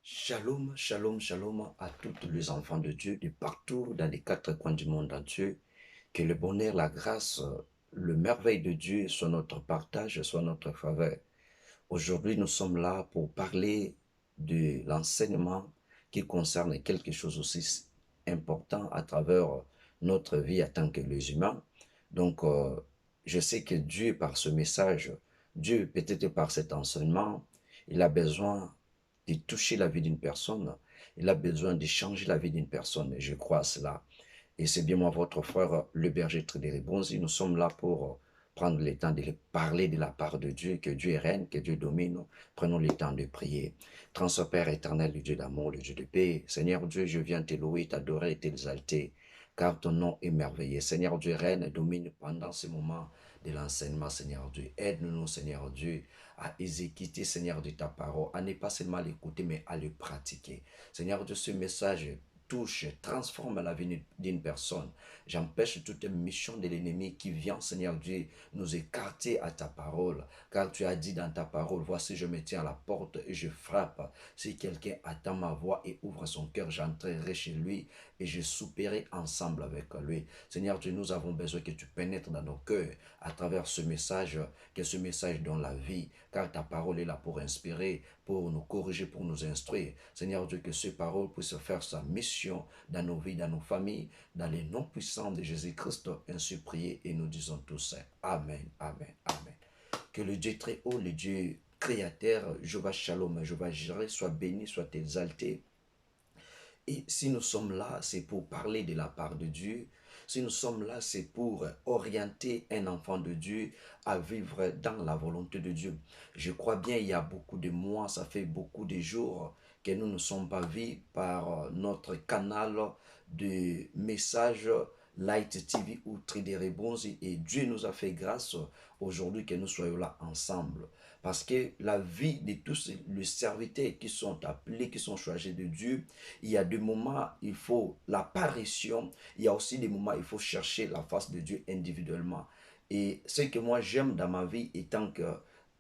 Shalom, shalom, shalom à tous les enfants de Dieu de partout dans les quatre coins du monde entier. Que le bonheur, la grâce, le merveille de Dieu soit notre partage, soit notre faveur. Aujourd'hui, nous sommes là pour parler de l'enseignement qui concerne quelque chose aussi important à travers notre vie en tant que les humains. Donc, je sais que Dieu, par ce message, Dieu, peut-être par cet enseignement, il a besoin de toucher la vie d'une personne. Il a besoin de changer la vie d'une personne. Et je crois à cela. Et c'est bien moi, votre frère, le berger Trédéré Bonzi. Nous sommes là pour prendre le temps de parler de la part de Dieu, que Dieu règne, que Dieu domine. Prenons le temps de prier. Transfert Père éternel, le Dieu d'amour, le Dieu de paix. Seigneur Dieu, je viens te louer, t'adorer et t'exalter, car ton nom est merveilleux. Seigneur Dieu, règne, domine pendant ce moment de l'enseignement, Seigneur Dieu. Aide-nous, Seigneur Dieu, à exécuter, Seigneur Dieu, ta parole, à ne pas seulement l'écouter, mais à le pratiquer. Seigneur Dieu, ce message touche, transforme la vie d'une personne. J'empêche toute mission de l'ennemi qui vient, Seigneur Dieu, nous écarter à ta parole. Car tu as dit dans ta parole, voici je me tiens à la porte et je frappe. Si quelqu'un attend ma voix et ouvre son cœur, j'entrerai chez lui et je souperai ensemble avec lui. Seigneur Dieu, nous avons besoin que tu pénètres dans nos cœurs à travers ce message, que ce message donne la vie. Car ta parole est là pour inspirer, pour nous corriger, pour nous instruire. Seigneur Dieu, que ces paroles puissent faire sa mission dans nos vies, dans nos familles, dans les noms puissants de Jésus-Christ, ainsi prier et nous disons tous Amen, Amen, Amen. Que le Dieu très haut, le Dieu créateur, Jéhovah Shalom, Jéhovah Jireh, soit béni, soit exalté. Et si nous sommes là, c'est pour parler de la part de Dieu. Si nous sommes là, c'est pour orienter un enfant de Dieu à vivre dans la volonté de Dieu. Je crois bien, il y a beaucoup de mois, ça fait beaucoup de jours que nous ne sommes pas vus par notre canal de messages Light TV ou Tridere Bonzi. Et Dieu nous a fait grâce aujourd'hui que nous soyons là ensemble. Parce que la vie de tous les serviteurs qui sont appelés, qui sont choisis de Dieu, il y a des moments, il faut l'apparition. Il y a aussi des moments, il faut chercher la face de Dieu individuellement. Et ce que moi j'aime dans ma vie, étant que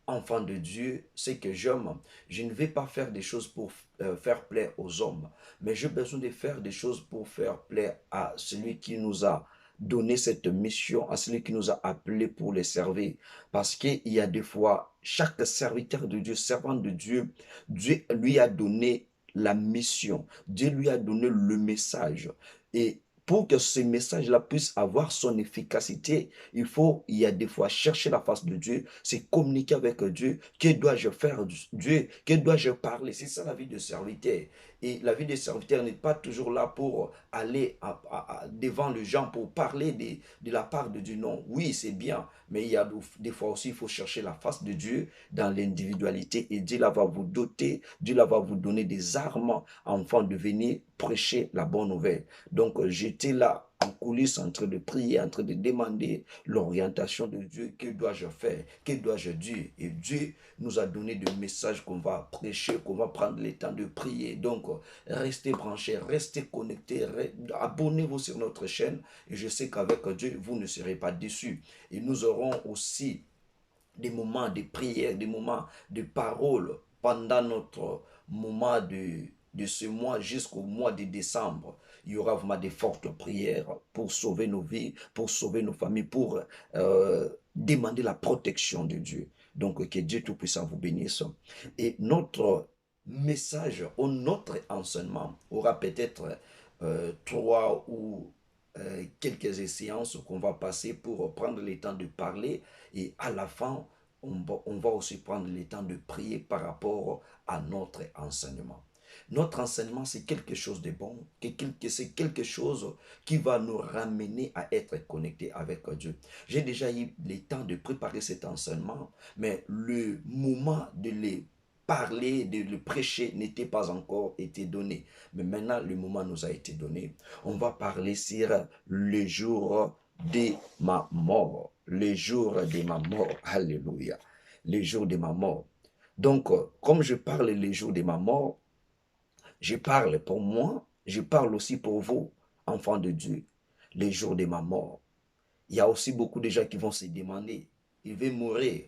enfant de Dieu, c'est que j'aime. Je ne vais pas faire des choses pour faire plaire aux hommes, mais j'ai besoin de faire des choses pour faire plaire à celui qui nous a donné cette mission, à celui qui nous a appelés pour les servir. Parce qu'il y a des fois, chaque serviteur de Dieu, servant de Dieu, Dieu lui a donné la mission. Dieu lui a donné le message. Et pour que ce message-là puisse avoir son efficacité, il y a des fois chercher la face de Dieu, c'est communiquer avec Dieu. Que dois-je faire, Dieu? Que dois-je parler? C'est ça la vie de serviteur. Et la vie de serviteur n'est pas toujours là pour aller devant les gens, pour parler de la part de Dieu. Non, oui, c'est bien, mais il y a des fois aussi, il faut chercher la face de Dieu dans l'individualité et Dieu là va vous doter, Dieu là va vous donner des armes afin de venir prêcher la bonne nouvelle. Donc j'étais là en coulisses en train de prier, en train de demander l'orientation de Dieu. Que dois-je faire? Que dois-je dire? Et Dieu nous a donné des messages qu'on va prêcher, qu'on va prendre le temps de prier. Donc restez branchés, restez connectés, abonnez-vous sur notre chaîne et je sais qu'avec Dieu, vous ne serez pas déçus. Et nous aurons aussi des moments de prière, des moments de parole pendant notre moment de ce mois jusqu'au mois de décembre. Il y aura vraiment des fortes prières pour sauver nos vies, pour sauver nos familles, pour demander la protection de Dieu. Donc que Dieu Tout-Puissant vous bénisse. Et notre message ou notre enseignement aura peut-être trois ou quelques séances qu'on va passer pour prendre le temps de parler et à la fin, on va aussi prendre le temps de prier par rapport à notre enseignement. Notre enseignement, c'est quelque chose de bon, c'est quelque chose qui va nous ramener à être connectés avec Dieu. J'ai déjà eu le temps de préparer cet enseignement, mais le moment de les parler, de le prêcher n'était pas encore été donné. Mais maintenant, le moment nous a été donné. On va parler sur le jour de ma mort. Le jour de ma mort. Alléluia. Le jour de ma mort. Donc, comme je parle le jour de ma mort, je parle pour moi, je parle aussi pour vous, enfants de Dieu, le jour de ma mort. Il y a aussi beaucoup de gens qui vont se demander, il va mourir.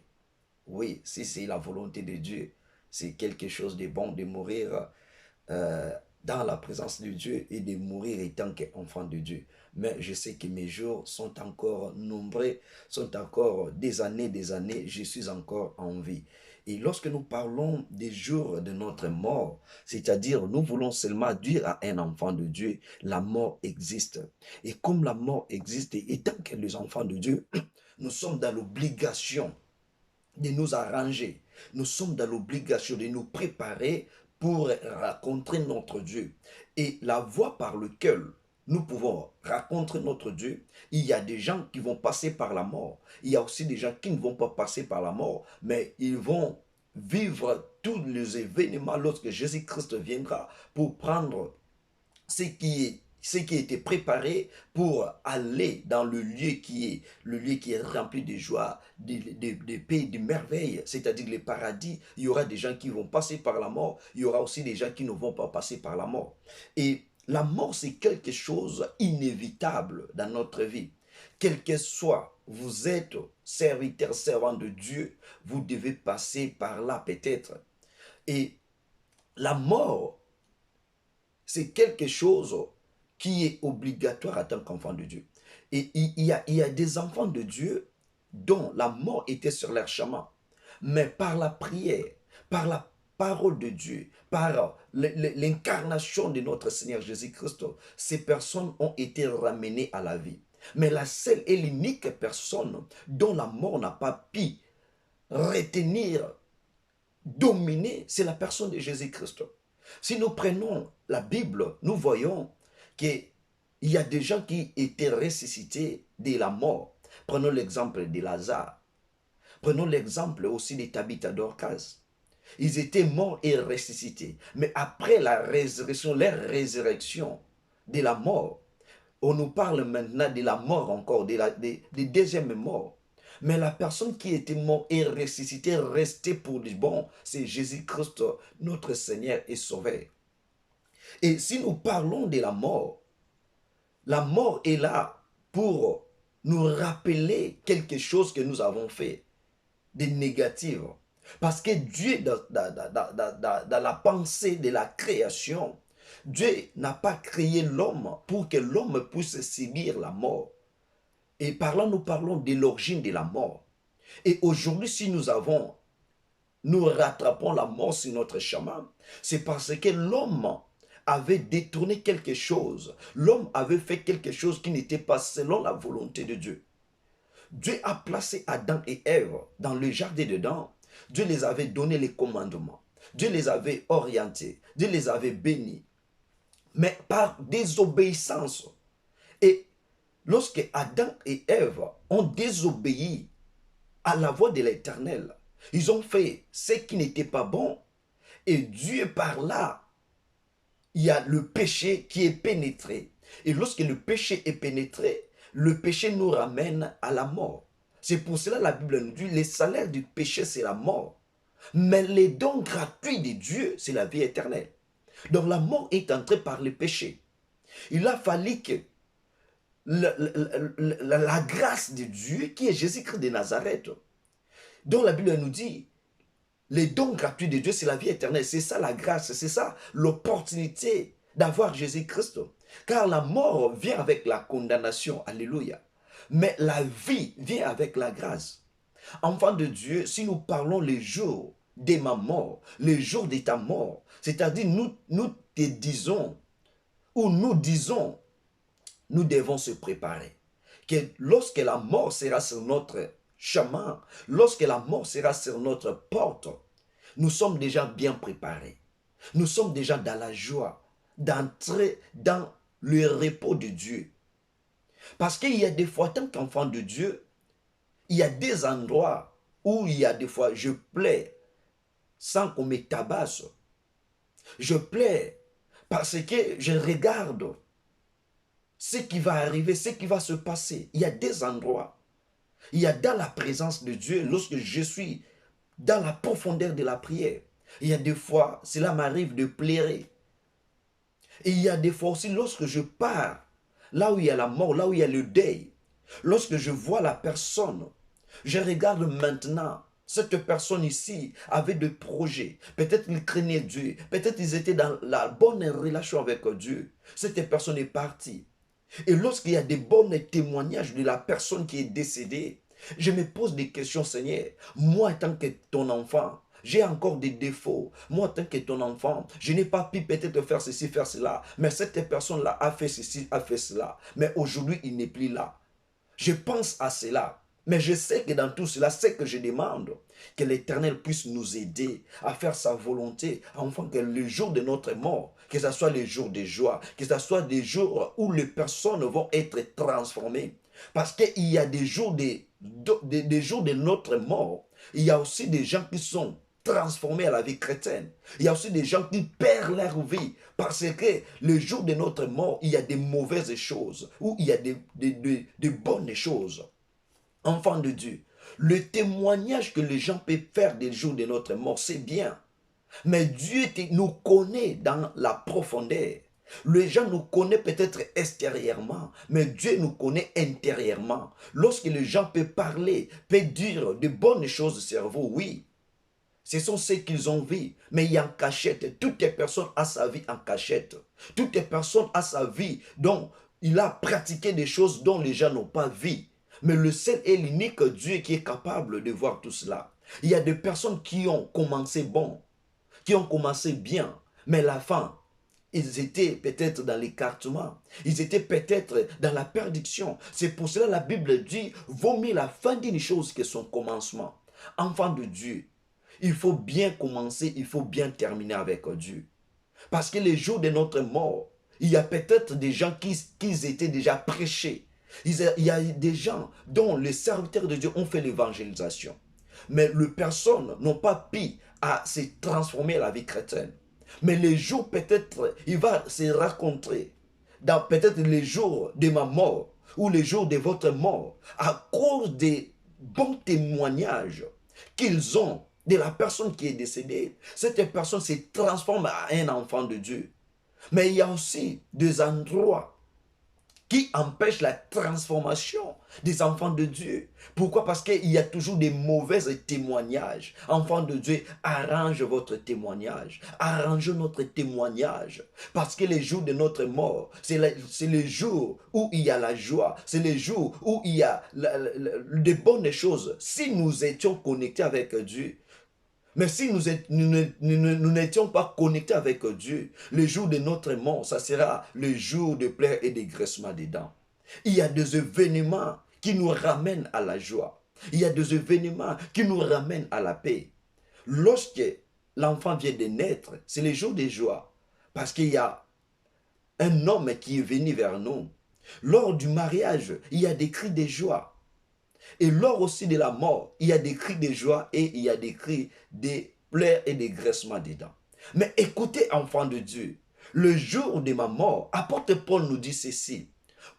Oui, si c'est la volonté de Dieu, c'est quelque chose de bon de mourir euh, dans la présence de Dieu et de mourir étant qu'enfant de Dieu. Mais je sais que mes jours sont encore nombreux, sont encore des années, je suis encore en vie. Et lorsque nous parlons des jours de notre mort, c'est-à-dire nous voulons seulement dire à un enfant de Dieu, la mort existe. Et comme la mort existe, et tant que les enfants de Dieu, nous sommes dans l'obligation de nous arranger. Nous sommes dans l'obligation de nous préparer pour rencontrer notre Dieu. Et la voie par laquelle nous pouvons rencontrer notre Dieu, il y a des gens qui vont passer par la mort. Il y a aussi des gens qui ne vont pas passer par la mort, mais ils vont vivre tous les événements lorsque Jésus-Christ viendra pour prendre ce qui était préparé pour aller dans le lieu qui est rempli de joie, de paix, de merveilles, c'est-à-dire les paradis. Il y aura des gens qui vont passer par la mort, il y aura aussi des gens qui ne vont pas passer par la mort. Et la mort, c'est quelque chose inévitable dans notre vie. Quel que soit, vous êtes serviteur, servant de Dieu, vous devez passer par là peut-être. Et la mort, c'est quelque chose qui est obligatoire en tant qu'enfant de Dieu. Et il y a des enfants de Dieu dont la mort était sur leur chemin. Mais par la prière, par la parole de Dieu, par l'incarnation de notre Seigneur Jésus-Christ, ces personnes ont été ramenées à la vie. Mais la seule et l'unique personne dont la mort n'a pas pu retenir, dominer, c'est la personne de Jésus-Christ. Si nous prenons la Bible, nous voyons qu'il y a des gens qui étaient ressuscités de la mort. Prenons l'exemple de Lazare. Prenons l'exemple aussi de Tabitha Dorcas. Ils étaient morts et ressuscités. Mais après la résurrection, de la mort, on nous parle maintenant de la mort encore, de deuxième mort. Mais la personne qui était morte et ressuscitée, restée pour du bon, c'est Jésus-Christ, notre Seigneur et Sauveur. Et si nous parlons de la mort est là pour nous rappeler quelque chose que nous avons fait de négatif. Parce que Dieu, dans la pensée de la création, Dieu n'a pas créé l'homme pour que l'homme puisse subir la mort. Et par là, nous parlons de l'origine de la mort. Et aujourd'hui, si nous rattrapons la mort sur notre chemin, c'est parce que l'homme avait détourné quelque chose. L'homme avait fait quelque chose qui n'était pas selon la volonté de Dieu. Dieu a placé Adam et Ève dans le jardin dedans. Dieu les avait donné les commandements. Dieu les avait orientés. Dieu les avait bénis. Mais par désobéissance. Et lorsque Adam et Ève ont désobéi à la voix de l'Éternel, ils ont fait ce qui n'était pas bon. Et Dieu, par là, il y a le péché qui est pénétré. Et lorsque le péché est pénétré, le péché nous ramène à la mort. C'est pour cela que la Bible nous dit, le salaire du péché, c'est la mort. Mais les dons gratuits de Dieu, c'est la vie éternelle. Donc la mort est entrée par le péché. Il a fallu que la grâce de Dieu, qui est Jésus-Christ de Nazareth, dont la Bible nous dit, les dons gratuits de Dieu, c'est la vie éternelle. C'est ça la grâce, c'est ça l'opportunité d'avoir Jésus-Christ. Car la mort vient avec la condamnation, alléluia. Mais la vie vient avec la grâce. Enfant de Dieu, si nous parlons les jours de ma mort, les jours de ta mort, c'est-à-dire nous te disons, ou nous disons, nous devons se préparer. Que lorsque la mort sera sur notre chemin, lorsque la mort sera sur notre porte, nous sommes déjà bien préparés. Nous sommes déjà dans la joie d'entrer dans le repos de Dieu. Parce qu'il y a des fois, tant qu'enfant de Dieu, il y a des endroits où il y a des fois, je plais sans qu'on me tabasse. Je plais parce que je regarde ce qui va arriver, ce qui va se passer. Il y a des endroits. Il y a dans la présence de Dieu, lorsque je suis dans la profondeur de la prière, il y a des fois, cela m'arrive de pleurer. Et il y a des fois aussi, lorsque je pars, là où il y a la mort, là où il y a le deuil, lorsque je vois la personne, je regarde maintenant Cette personne ici avait des projets. Peut-être ils craignaient Dieu. Peut-être ils étaient dans la bonne relation avec Dieu. Cette personne est partie. Et lorsqu'il y a des bons témoignages de la personne qui est décédée, je me pose des questions, Seigneur. Moi, en tant que ton enfant, j'ai encore des défauts. Moi, en tant que ton enfant, je n'ai pas pu peut-être faire ceci, faire cela. Mais cette personne-là a fait ceci, a fait cela. Mais aujourd'hui, il n'est plus là. Je pense à cela. Mais je sais que dans tout cela, c'est que je demande que l'Éternel puisse nous aider à faire sa volonté, afin que le jour de notre mort, que ce soit les jours de joie, que ce soit des jours où les personnes vont être transformées. Parce qu'il y a des jours des jours de notre mort, il y a aussi des gens qui sont transformés à la vie chrétienne. Il y a aussi des gens qui perdent leur vie parce que le jour de notre mort, il y a des mauvaises choses ou il y a des bonnes choses. Enfants de Dieu, le témoignage que les gens peuvent faire des jours de notre mort, c'est bien. Mais Dieu nous connaît dans la profondeur. Les gens nous connaissent peut-être extérieurement, mais Dieu nous connaît intérieurement. Lorsque les gens peuvent parler, peuvent dire de bonnes choses sur vous, oui, ce sont ceux qu'ils ont vu, mais il y a en cachette. Toute personne a sa vie en cachette. Toute personne a sa vie dont il a pratiqué des choses dont les gens n'ont pas vu. Mais le seul et l'unique Dieu qui est capable de voir tout cela. Il y a des personnes qui ont commencé bon, qui ont commencé bien, mais la fin, ils étaient peut-être dans l'écartement. Ils étaient peut-être dans la perdition. C'est pour cela que la Bible dit, vaut mieux la fin d'une chose que son commencement. Enfant de Dieu, il faut bien commencer, il faut bien terminer avec Dieu. Parce que les jours de notre mort, il y a peut-être des gens qui étaient déjà prêchés. Il y a des gens dont les serviteurs de Dieu ont fait l'évangélisation. Mais les personnes n'ont pas pu à se transformer à la vie chrétienne. Mais les jours peut-être, il va se rencontrer dans peut-être les jours de ma mort ou les jours de votre mort à cause des bons témoignages qu'ils ont de la personne qui est décédée. Cette personne se transforme en un enfant de Dieu. Mais il y a aussi des endroits qui empêchent la transformation des enfants de Dieu. Pourquoi? Parce qu'il y a toujours des mauvais témoignages. Enfants de Dieu, arrange votre témoignage. Arrange notre témoignage. Parce que les jours de notre mort, c'est les jours où il y a la joie. C'est les jours où il y a de bonnes choses. Si nous étions connectés avec Dieu, mais si nous n'étions pas connectés avec Dieu, le jour de notre mort, ça sera le jour de pleurs et de graissements des dents. Il y a des événements qui nous ramènent à la joie. Il y a des événements qui nous ramènent à la paix. Lorsque l'enfant vient de naître, c'est le jour de joie. Parce qu'il y a un homme qui est venu vers nous. Lors du mariage, il y a des cris de joie. Et lors aussi de la mort, il y a des cris de joie et il y a des cris de pleurs et des graissements des dents. Mais écoutez, enfants de Dieu, le jour de ma mort, apôtre Paul nous dit ceci.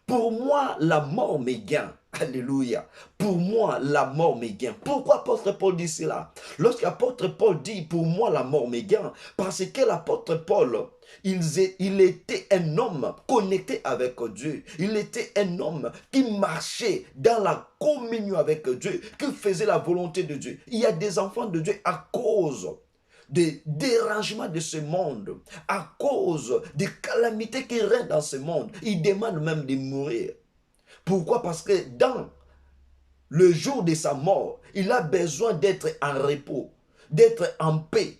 Pour moi, la mort me gagne. Alléluia. Pour moi, la mort me gagne. Pourquoi apôtre Paul dit cela? Lorsqu'apôtre Paul dit, pour moi, la mort me gagne, parce que l'apôtre Paul, il était un homme connecté avec Dieu. Il était un homme qui marchait dans la communion avec Dieu, qui faisait la volonté de Dieu. Il y a des enfants de Dieu à cause des dérangements de ce monde, à cause des calamités qui règnent dans ce monde. Ils demandent même de mourir. Pourquoi? Parce que dans le jour de sa mort, il a besoin d'être en repos, d'être en paix,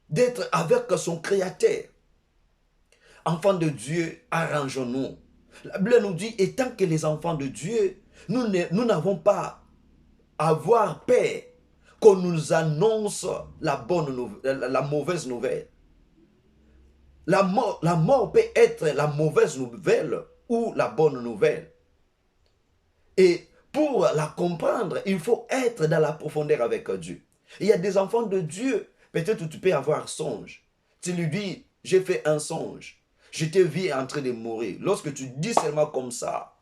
d'être avec son Créateur. Enfants de Dieu, arrangeons-nous. La Bible nous dit, étant que les enfants de Dieu, nous n'avons pas à avoir peur qu'on nous annonce la mauvaise nouvelle. La mort peut être la mauvaise nouvelle ou la bonne nouvelle. Et pour la comprendre, il faut être dans la profondeur avec Dieu. Il y a des enfants de Dieu, peut-être tu peux avoir un songe. Tu lui dis, j'ai fait un songe. Je te vis en train de mourir. Lorsque tu dis seulement comme ça,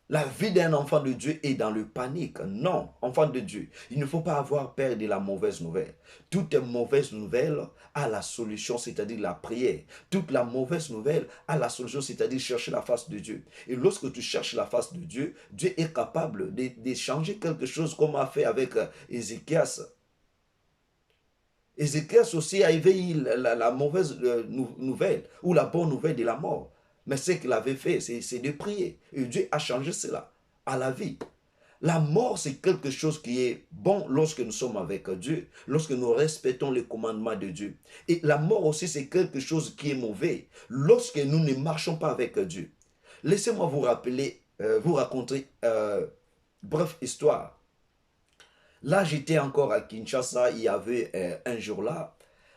La vie d'un enfant de Dieu est dans le panique. Non, enfant de Dieu, il ne faut pas avoir peur de la mauvaise nouvelle. Toute mauvaise nouvelle a la solution, c'est-à-dire la prière. Toute la mauvaise nouvelle a la solution, c'est-à-dire chercher la face de Dieu. Et lorsque tu cherches la face de Dieu, Dieu est capable de changer quelque chose comme a fait avec Ézéchias. Ézéchias aussi a éveillé la mauvaise nouvelle ou la bonne nouvelle de la mort. Mais ce qu'il avait fait, c'est de prier. Et Dieu a changé cela à la vie. La mort, c'est quelque chose qui est bon lorsque nous sommes avec Dieu, lorsque nous respectons les commandements de Dieu. Et la mort aussi, c'est quelque chose qui est mauvais lorsque nous ne marchons pas avec Dieu. Laissez-moi vous rappeler, vous raconter bref histoire. Là, j'étais encore à Kinshasa, il y avait un jour là,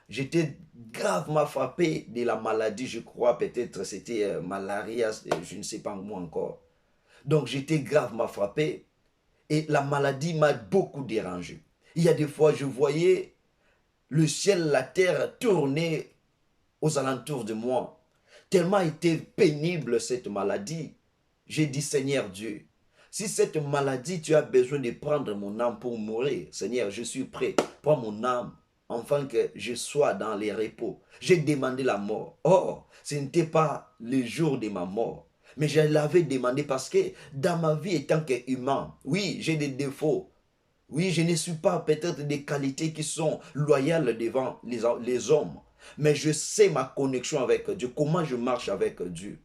j'étais gravement frappé de la maladie, je crois, peut-être c'était malaria, je ne sais pas moi encore. Donc j'étais gravement frappé et la maladie m'a beaucoup dérangé. Il y a des fois, je voyais le ciel, la terre tourner aux alentours de moi. Tellement était pénible cette maladie. J'ai dit, Seigneur Dieu, si cette maladie, tu as besoin de prendre mon âme pour mourir, Seigneur, je suis prêt. Prends mon âme, afin que je sois dans les repos. J'ai demandé la mort. Or, ce n'était pas le jour de ma mort. Mais je l'avais demandé parce que dans ma vie, étant qu'humain, oui, j'ai des défauts. Oui, je ne suis pas peut-être des qualités qui sont loyales devant les hommes. Mais je sais ma connexion avec Dieu, comment je marche avec Dieu.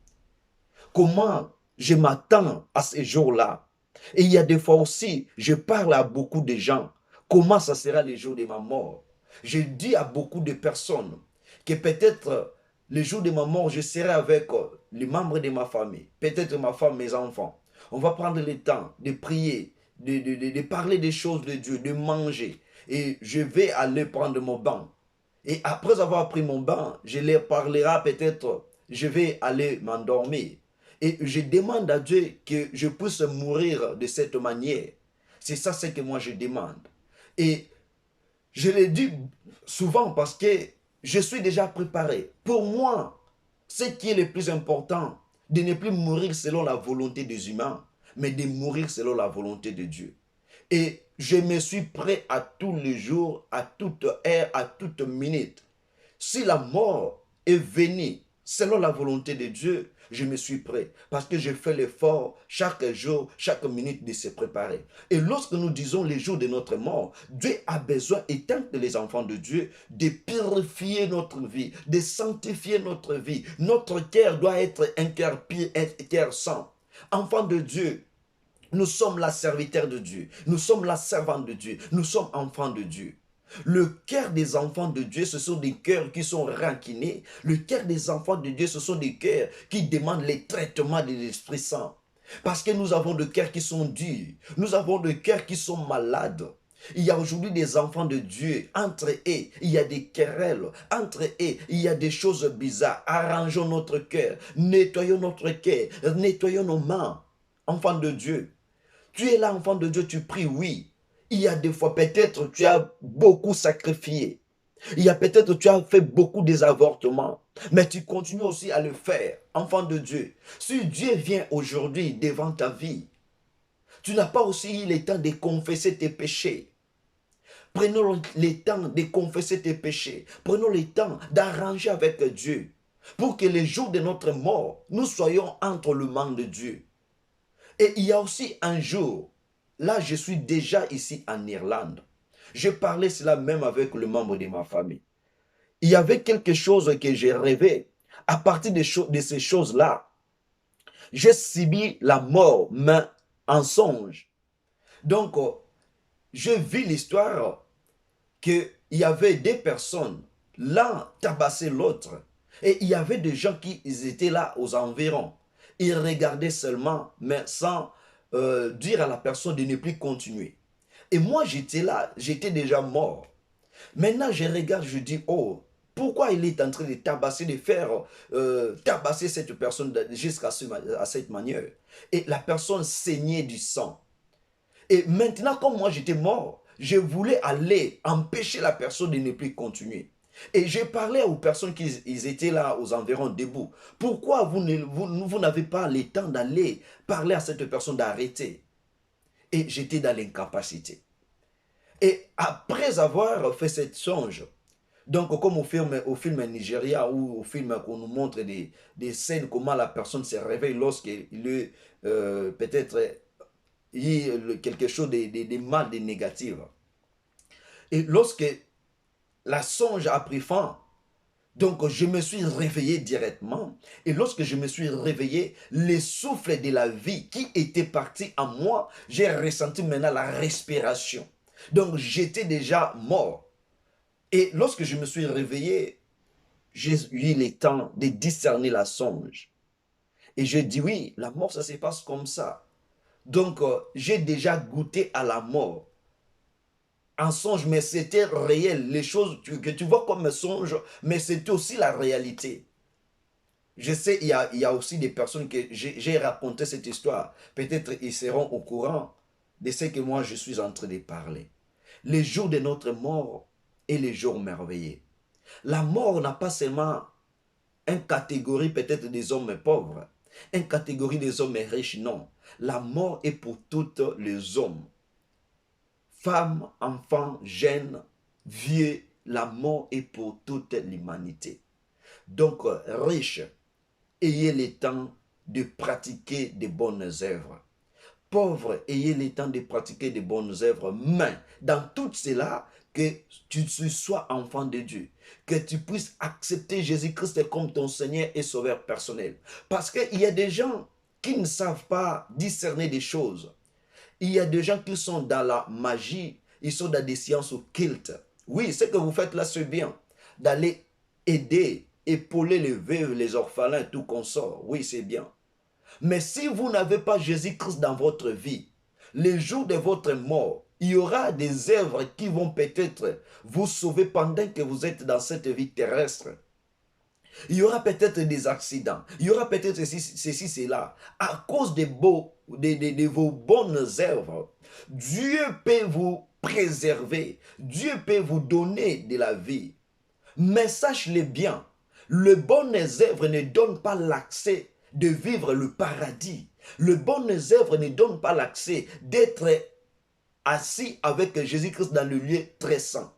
Comment je m'attends à ces jours-là. Et il y a des fois aussi, je parle à beaucoup de gens. Comment ça sera le jour de ma mort. Je dis à beaucoup de personnes que peut-être le jour de ma mort, je serai avec les membres de ma famille. Peut-être ma femme, mes enfants. On va prendre le temps de prier, de parler des choses de Dieu, de manger. Et je vais aller prendre mon bain. Et après avoir pris mon bain, je leur parlerai peut-être, je vais aller m'endormir. Et je demande à Dieu que je puisse mourir de cette manière. C'est ça ce que moi je demande. Et je le dis souvent parce que je suis déjà préparé. Pour moi, ce qui est le plus important, de ne plus mourir selon la volonté des humains, mais de mourir selon la volonté de Dieu. Et je me suis prêt à tous les jours, à toute heure, à toute minute. Si la mort est venue selon la volonté de Dieu, je me suis prêt parce que je fais l'effort chaque jour, chaque minute de se préparer. Et lorsque nous disons les jours de notre mort, Dieu a besoin, étant que les enfants de Dieu, de purifier notre vie, de sanctifier notre vie. Notre cœur doit être un cœur pur, un cœur saint. Enfants de Dieu, nous sommes la serviteur de Dieu. Nous sommes la servante de Dieu. Nous sommes enfants de Dieu. Le cœur des enfants de Dieu, ce sont des cœurs qui sont rancinés. Le cœur des enfants de Dieu, ce sont des cœurs qui demandent les traitements de l'Esprit Saint. Parce que nous avons des cœurs qui sont durs. Nous avons des cœurs qui sont malades. Il y a aujourd'hui des enfants de Dieu. Entre eux, il y a des querelles. Entre eux, il y a des choses bizarres. Arrangeons notre cœur. Nettoyons notre cœur. Nettoyons nos mains. Enfants de Dieu. Tu es là, enfant de Dieu, tu pries, oui. Il y a des fois, peut-être, tu as beaucoup sacrifié. Il y a peut-être, tu as fait beaucoup des avortements. Mais tu continues aussi à le faire, enfant de Dieu. Si Dieu vient aujourd'hui devant ta vie, tu n'as pas aussi eu le temps de confesser tes péchés. Prenons le temps de confesser tes péchés. Prenons le temps d'arranger avec Dieu. Pour que les jours de notre mort, nous soyons entre les mains de Dieu. Et il y a aussi un jour, là je suis déjà ici en Irlande. Je parlais cela même avec le membre de ma famille. Il y avait quelque chose que j'ai rêvé. À partir de ces choses-là, j'ai subi la mort, mais en songe. Donc, je vis l'histoire qu'il y avait des personnes, l'un tabassait l'autre. Et il y avait des gens qui étaient là aux environs. Ils regardaient seulement, mais sans dire à la personne de ne plus continuer. Et moi, j'étais là, j'étais déjà mort. Maintenant, je regarde, je dis, oh, pourquoi il est en train de tabasser, de faire tabasser cette personne jusqu'à cette manière. Et la personne saignait du sang. Et maintenant, comme moi, j'étais mort, je voulais aller empêcher la personne de ne plus continuer. Et j'ai parlé aux personnes qui ils étaient là aux environs debout. Pourquoi vous n'avez pas le temps d'aller parler à cette personne d'arrêter? Et j'étais dans l'incapacité. Et après avoir fait cette songe, donc comme au film Nigeria ou au film qu'on nous montre des scènes, comment la personne se réveille lorsqu'il est peut-être quelque chose de mal, de négatif. Et lorsque la songe a pris fin, donc je me suis réveillé directement. Et lorsque je me suis réveillé, le souffle de la vie qui était parti en moi, j'ai ressenti maintenant la respiration. Donc j'étais déjà mort. Et lorsque je me suis réveillé, j'ai eu le temps de discerner la songe. Et je dis oui, la mort, ça se passe comme ça. Donc j'ai déjà goûté à la mort. Un songe, mais c'était réel. Les choses que tu vois comme un songe, mais c'était aussi la réalité. Je sais, il y a aussi des personnes que j'ai raconté cette histoire. Peut-être ils seront au courant de ce que moi je suis en train de parler. Les jours de notre mort et les jours merveilleux. La mort n'a pas seulement une catégorie peut-être des hommes pauvres, une catégorie des hommes riches, non. La mort est pour tous les hommes. Femmes, enfants, jeunes, vieux, la mort est pour toute l'humanité. Donc, riches, ayez le temps de pratiquer de bonnes œuvres. Pauvres, ayez le temps de pratiquer de bonnes œuvres. Mais dans tout cela, que tu sois enfant de Dieu, que tu puisses accepter Jésus-Christ comme ton Seigneur et Sauveur personnel. Parce qu'il y a des gens qui ne savent pas discerner des choses. Il y a des gens qui sont dans la magie, ils sont dans des sciences occultes. Oui, ce que vous faites là, c'est bien. D'aller aider, épauler les veuves, les orphelins, tout consort. Oui, c'est bien. Mais si vous n'avez pas Jésus-Christ dans votre vie, les jours de votre mort, il y aura des œuvres qui vont peut-être vous sauver pendant que vous êtes dans cette vie terrestre. Il y aura peut-être des accidents. Il y aura peut-être ceci, cela. À cause de vos bonnes œuvres, Dieu peut vous préserver. Dieu peut vous donner de la vie. Mais sache-le bien, les bonnes œuvres ne donnent pas l'accès de vivre le paradis. Les bonnes œuvres ne donnent pas l'accès d'être assis avec Jésus-Christ dans le lieu très saint.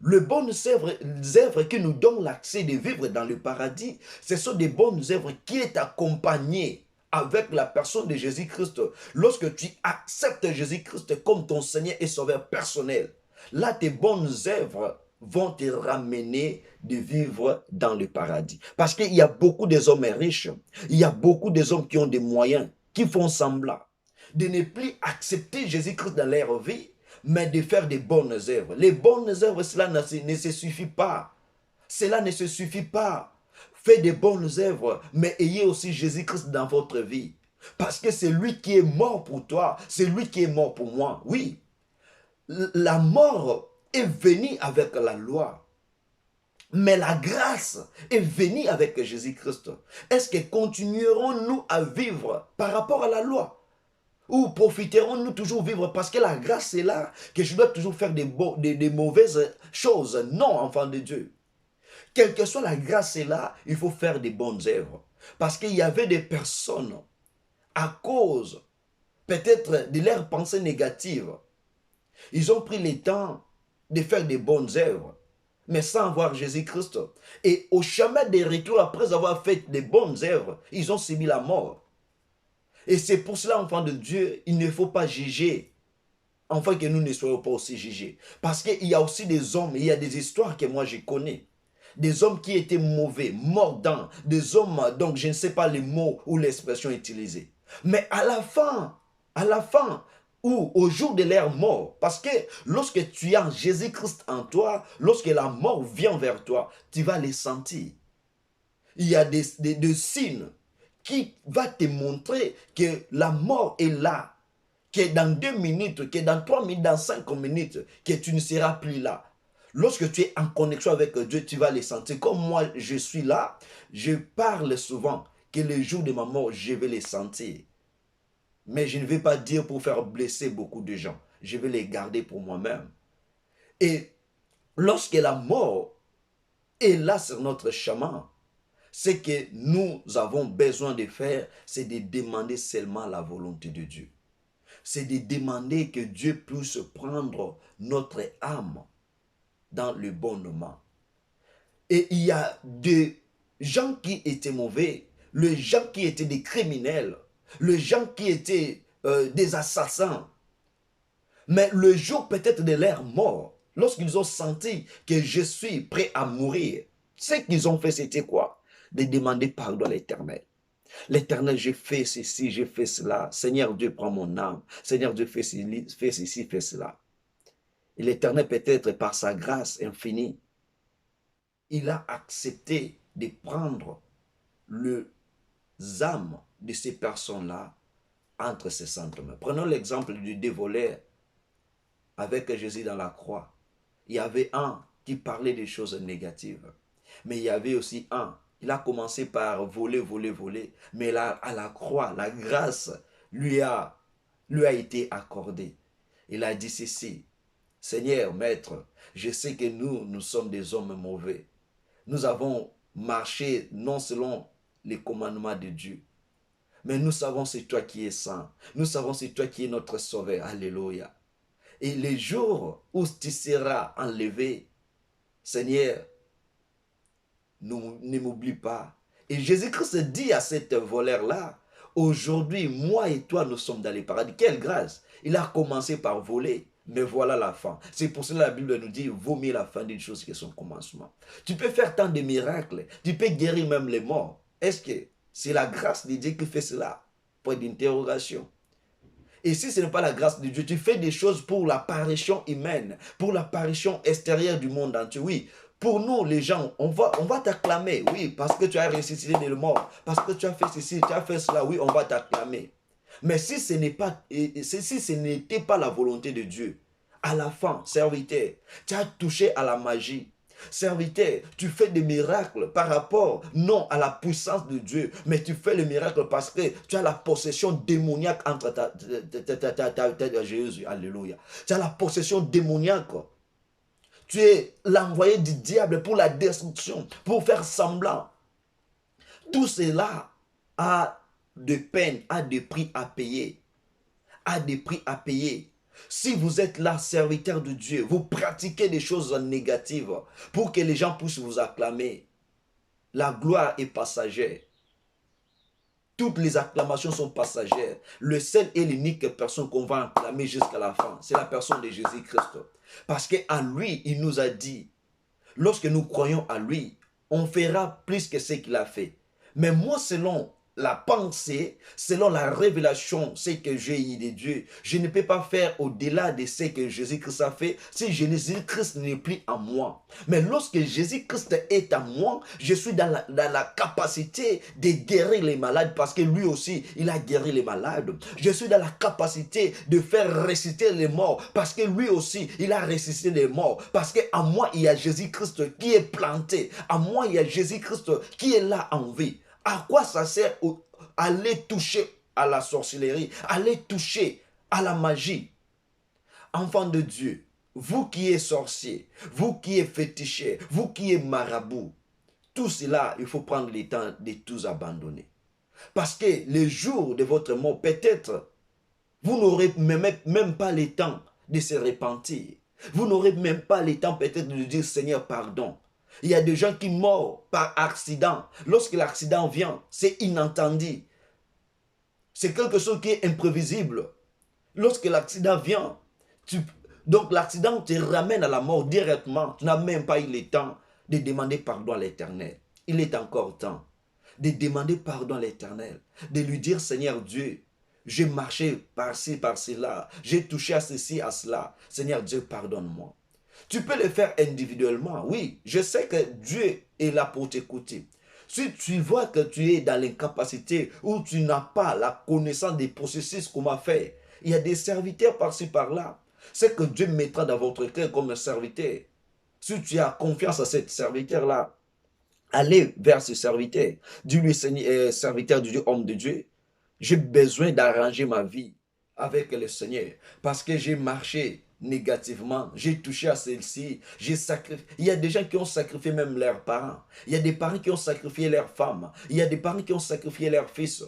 Les bonnes œuvres qui nous donnent l'accès de vivre dans le paradis, ce sont des bonnes œuvres qui est accompagnées avec la personne de Jésus-Christ. Lorsque tu acceptes Jésus-Christ comme ton Seigneur et Sauveur personnel, là tes bonnes œuvres vont te ramener de vivre dans le paradis. Parce qu'il y a beaucoup des hommes riches, il y a beaucoup des hommes qui ont des moyens, qui font semblant de ne plus accepter Jésus-Christ dans leur vie, mais de faire des bonnes œuvres. Les bonnes œuvres, cela ne se suffit pas. Cela ne se suffit pas. Faites des bonnes œuvres, mais ayez aussi Jésus-Christ dans votre vie. Parce que c'est lui qui est mort pour toi, c'est lui qui est mort pour moi. Oui, la mort est venue avec la loi. Mais la grâce est venue avec Jésus-Christ. Est-ce que continuerons-nous à vivre par rapport à la loi? Ou profiterons-nous toujours vivre parce que la grâce est là, que je dois toujours faire des mauvaises choses? Non, enfant de Dieu. Quelle que soit la grâce est là, il faut faire des bonnes œuvres. Parce qu'il y avait des personnes, à cause peut-être de leurs pensées négatives, ils ont pris le temps de faire des bonnes œuvres, mais sans voir Jésus-Christ. Et au chemin des retours, après avoir fait des bonnes œuvres, ils ont subi la mort. Et c'est pour cela, enfant de Dieu, il ne faut pas juger, afin que nous ne soyons pas aussi jugés. Parce qu'il y a aussi des hommes, il y a des histoires que moi je connais. Des hommes qui étaient mauvais, mordants, des hommes, donc je ne sais pas les mots ou l'expression utilisée. Mais à la fin, ou au jour de leur mort, parce que lorsque tu as Jésus-Christ en toi, lorsque la mort vient vers toi, tu vas les sentir. Il y a des signes qui va te montrer que la mort est là, que dans 2 minutes, que dans 3 minutes, dans 5 minutes, que tu ne seras plus là. Lorsque tu es en connexion avec Dieu, tu vas les sentir. Comme moi, je suis là, je parle souvent que le jour de ma mort, je vais les sentir. Mais je ne vais pas dire pour faire blesser beaucoup de gens. Je vais les garder pour moi-même. Et lorsque la mort Et là, sur notre chemin, ce que nous avons besoin de faire, c'est de demander seulement la volonté de Dieu. C'est de demander que Dieu puisse prendre notre âme dans le bon moment. Et il y a des gens qui étaient mauvais, les gens qui étaient des criminels, les gens qui étaient des assassins. Mais le jour peut-être de leur mort, lorsqu'ils ont senti que je suis prêt à mourir, ce qu'ils ont fait, c'était quoi? De demander pardon à l'Éternel. L'Éternel, j'ai fait ceci, j'ai fait cela. Seigneur Dieu, prends mon âme. Seigneur Dieu, fais ceci, fais cela. Et l'Éternel, peut-être par sa grâce infinie, il a accepté de prendre les âmes de ces personnes-là entre ses saintes mains. Prenons l'exemple du dévoleur avec Jésus dans la croix. Il y avait un qui parlait des choses négatives. Mais il y avait aussi un. Il a commencé par voler, voler, voler. Mais là, à la croix, la grâce lui a été accordée. Il a dit ceci. Seigneur, Maître, je sais que nous sommes des hommes mauvais. Nous avons marché non selon les commandements de Dieu. Mais nous savons c'est toi qui es saint. Nous savons c'est toi qui es notre sauveur. Alléluia. Et les jours où tu seras enlevé, Seigneur, ne m'oublie pas. Et Jésus-Christ dit à cet voleur-là, aujourd'hui, moi et toi, nous sommes dans les paradis. Quelle grâce! Il a commencé par voler, mais voilà la fin. C'est pour cela que la Bible nous dit, vaut mieux la fin d'une chose que son commencement. Tu peux faire tant de miracles, tu peux guérir même les morts. Est-ce que c'est la grâce de Dieu qui fait cela? Point d'interrogation. Et si ce n'est pas la grâce de Dieu, tu fais des choses pour l'apparition humaine, pour l'apparition extérieure du monde entier. Oui, pour nous, les gens, on va t'acclamer. Oui, parce que tu as ressuscité le mort, parce que tu as fait ceci, tu as fait cela. Oui, on va t'acclamer. Mais si ce n'était pas la volonté de Dieu, à la fin, serviteur, tu as touché à la magie. Serviteur, tu fais des miracles par rapport, non à la puissance de Dieu, mais tu fais le miracle parce que tu as la possession démoniaque entre Jésus. Alléluia. Tu as la possession démoniaque. Tu es l'envoyé du diable pour la destruction, pour faire semblant. Tout cela a des peines, a des prix à payer. A des prix à payer. Si vous êtes là, serviteur de Dieu, vous pratiquez des choses négatives pour que les gens puissent vous acclamer. La gloire est passagère. Toutes les acclamations sont passagères. Le seul et l'unique personne qu'on va acclamer jusqu'à la fin, c'est la personne de Jésus-Christ. Parce qu'à lui, il nous a dit, lorsque nous croyons à lui, on fera plus que ce qu'il a fait. Mais moi, selon la pensée, selon la révélation, ce que j'ai eu de Dieu, je ne peux pas faire au-delà de ce que Jésus-Christ a fait si Jésus-Christ n'est plus en moi. Mais lorsque Jésus-Christ est en moi, je suis dans la capacité de guérir les malades parce que lui aussi, il a guéri les malades. Je suis dans la capacité de faire ressusciter les morts parce que lui aussi, il a ressuscité les morts. Parce qu'en moi, il y a Jésus-Christ qui est planté. En moi, il y a Jésus-Christ qui est là en vie. À quoi ça sert aller toucher à la sorcellerie, aller toucher à la magie? Enfant de Dieu, vous qui êtes sorcier, vous qui êtes féticheur, vous qui êtes marabout, tout cela, il faut prendre le temps de tous abandonner. Parce que le jour de votre mort, peut-être, vous n'aurez même pas le temps de se repentir. Vous n'aurez même pas le temps peut-être de dire Seigneur, pardon. Il y a des gens qui meurent par accident. Lorsque l'accident vient, c'est inattendu. C'est quelque chose qui est imprévisible. Lorsque l'accident vient, donc l'accident te ramène à la mort directement. Tu n'as même pas eu le temps de demander pardon à l'Éternel. Il est encore temps de demander pardon à l'Éternel, de lui dire Seigneur Dieu, j'ai marché par-ci, par-cela, j'ai touché à ceci, à cela. Seigneur Dieu, pardonne-moi. Tu peux le faire individuellement, oui. Je sais que Dieu est là pour t'écouter. Si tu vois que tu es dans l'incapacité ou tu n'as pas la connaissance des processus qu'on va faire, il y a des serviteurs par-ci, par-là. C'est que Dieu mettra dans votre cœur comme un serviteur. Si tu as confiance à ce serviteur-là, allez vers ce serviteur. Dis-lui, serviteur de Dieu, homme de Dieu, j'ai besoin d'arranger ma vie avec le Seigneur parce que j'ai marché négativement, j'ai touché à celle-ci, j'ai sacrifié. Il y a des gens qui ont sacrifié même leurs parents. Il y a des parents qui ont sacrifié leurs femmes. Il y a des parents qui ont sacrifié leurs fils.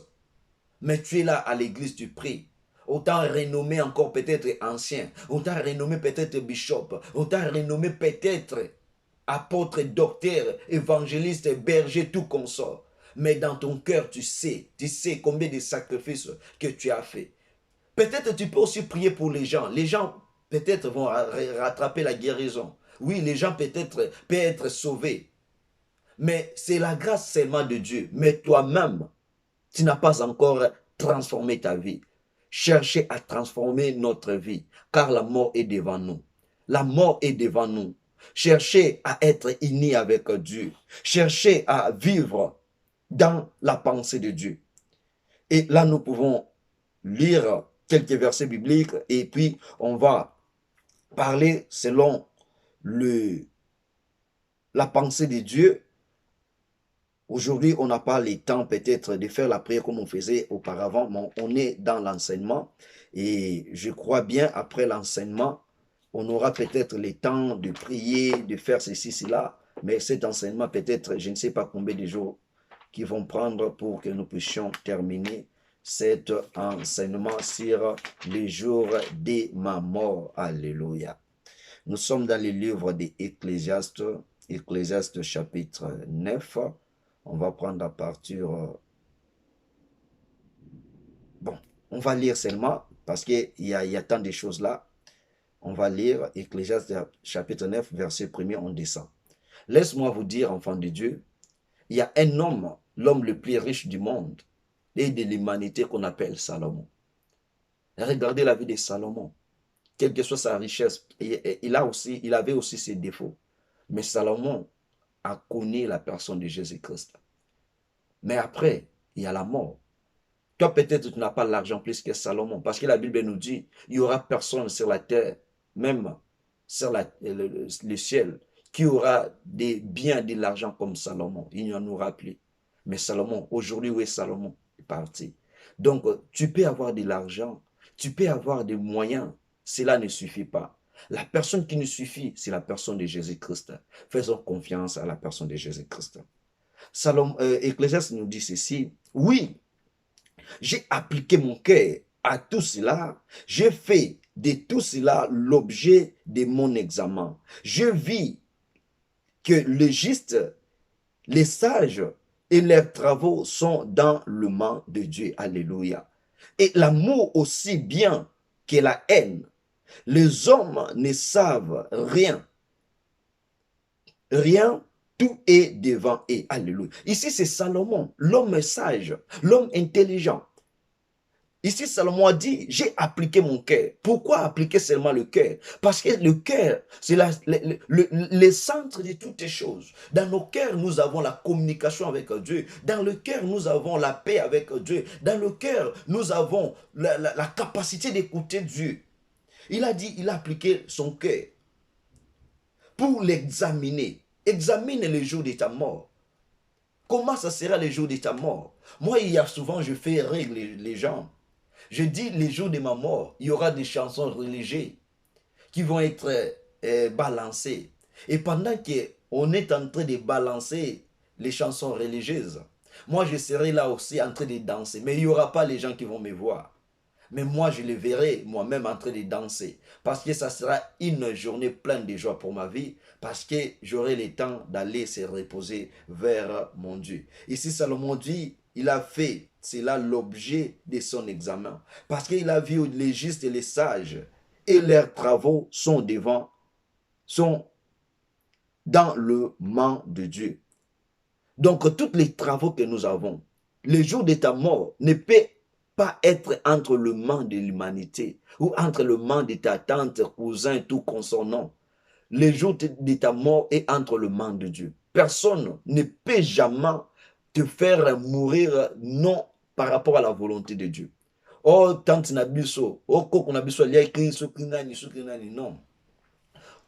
Mais tu es là à l'église, tu pries. On t'a renommé encore peut-être ancien. On t'a renommé peut-être bishop. On t'a renommé peut-être apôtre, docteur, évangéliste, berger, tout consort. Mais dans ton cœur, tu sais combien de sacrifices que tu as fait. Peut-être tu peux aussi prier pour les gens. Les gens peut-être vont rattraper la guérison. Oui, les gens peut-être peuvent être sauvés. Mais c'est la grâce seulement de Dieu. Mais toi-même, tu n'as pas encore transformé ta vie. Cherchez à transformer notre vie, car la mort est devant nous. La mort est devant nous. Cherchez à être unis avec Dieu. Cherchez à vivre dans la pensée de Dieu. Et là, nous pouvons lire quelques versets bibliques et puis on va parler selon la pensée de Dieu. Aujourd'hui, on n'a pas le temps peut-être de faire la prière comme on faisait auparavant, mais on est dans l'enseignement et je crois bien après l'enseignement, on aura peut-être le temps de prier, de faire ceci, cela, mais cet enseignement peut-être, je ne sais pas combien de jours qui vont prendre pour que nous puissions terminer cet enseignement sur les jours de ma mort. Alléluia. Nous sommes dans le livre d'Ecclésiaste, Ecclésiaste chapitre 9. On va prendre à partir... Bon, on va lire seulement parce qu'il y a tant de choses là. On va lire Ecclésiaste chapitre 9, verset 1er, on descend. Laisse-moi vous dire, enfants de Dieu, il y a un homme, l'homme le plus riche du monde et de l'humanité qu'on appelle Salomon. Regardez la vie de Salomon. Quelle que soit sa richesse, il avait aussi ses défauts. Mais Salomon a connu la personne de Jésus-Christ. Mais après, il y a la mort. Toi, peut-être, tu n'as pas l'argent plus que Salomon. Parce que la Bible nous dit, il n'y aura personne sur la terre, même sur le ciel, qui aura des biens, de l'argent comme Salomon. Il n'y en aura plus. Mais Salomon, aujourd'hui, où est Salomon? Il est parti. Donc, tu peux avoir de l'argent, tu peux avoir des moyens. Cela ne suffit pas. La personne qui nous suffit, c'est la personne de Jésus-Christ. Faisons confiance à la personne de Jésus-Christ. Ecclésiaste nous dit ceci, oui, j'ai appliqué mon cœur à tout cela. J'ai fait de tout cela l'objet de mon examen. Je vis que les justes, les sages et leurs travaux sont dans le main de Dieu. Alléluia. Et l'amour aussi bien que la haine. Les hommes ne savent rien. Rien, tout est devant eux. Alléluia. Ici, c'est Salomon, l'homme sage, l'homme intelligent. Ici, Salomon a dit, j'ai appliqué mon cœur. Pourquoi appliquer seulement le cœur? Parce que le cœur, c'est le centre de toutes les choses. Dans nos cœurs, nous avons la communication avec Dieu. Dans le cœur, nous avons la paix avec Dieu. Dans le cœur, nous avons la capacité d'écouter Dieu. Il a dit, il a appliqué son cœur pour l'examiner. Examine le jour de ta mort. Comment ça sera le jour de ta mort? Moi, il y a souvent, je fais rire les gens. Je dis, les jours de ma mort, il y aura des chansons religieuses qui vont être balancées. Et pendant qu'on est en train de balancer les chansons religieuses, moi, je serai là aussi en train de danser. Mais il n'y aura pas les gens qui vont me voir. Mais moi, je les verrai moi-même en train de danser. Parce que ça sera une journée pleine de joie pour ma vie. Parce que j'aurai le temps d'aller se reposer vers mon Dieu. Ici, Salomon dit, il a fait, c'est là l'objet de son examen. Parce qu'il a vu les justes et les sages. Et leurs travaux sont dans le main de Dieu. Donc, tous les travaux que nous avons, le jour de ta mort ne peut pas être entre le main de l'humanité ou entre le main de ta tante, cousin, tout concernant. Le jour de ta mort est entre le main de Dieu. Personne ne peut jamais te faire mourir non par rapport à la volonté de Dieu. Oh, tante Nabiso, oh, koko Nabiso, non.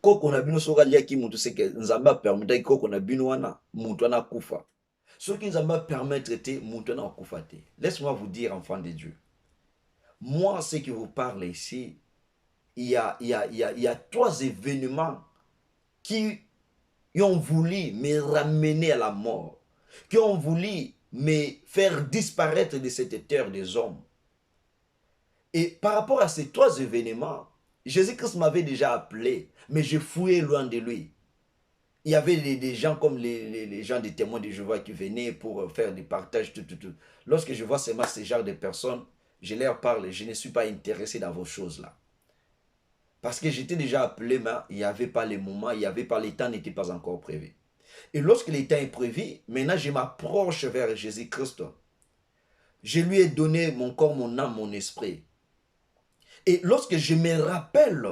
Koko Nabiso, soka liaki mutu seke, nzamba permita koko Nabino wana, mutu wana kufa. Ce qui nous a permettre de monter en Koufate. Laisse-moi vous dire, enfants de Dieu. Moi, ce qui vous parle ici, il y a trois événements qui ont voulu me ramener à la mort, qui ont voulu me faire disparaître de cette terre des hommes. Et par rapport à ces trois événements, Jésus-Christ m'avait déjà appelé, mais je fouillais loin de lui. Il y avait des gens comme les gens des témoins de Jéhovah qui venaient pour faire des partages, tout. Lorsque je vois seulement ce genre de personnes, je leur parle, je ne suis pas intéressé dans vos choses-là. Parce que j'étais déjà appelé, mais il n'y avait pas les moments, il n'y avait pas, les temps n'était pas encore prévu. Et lorsque les temps est prévu, maintenant je m'approche vers Jésus-Christ. Je lui ai donné mon corps, mon âme, mon esprit. Et lorsque je me rappelle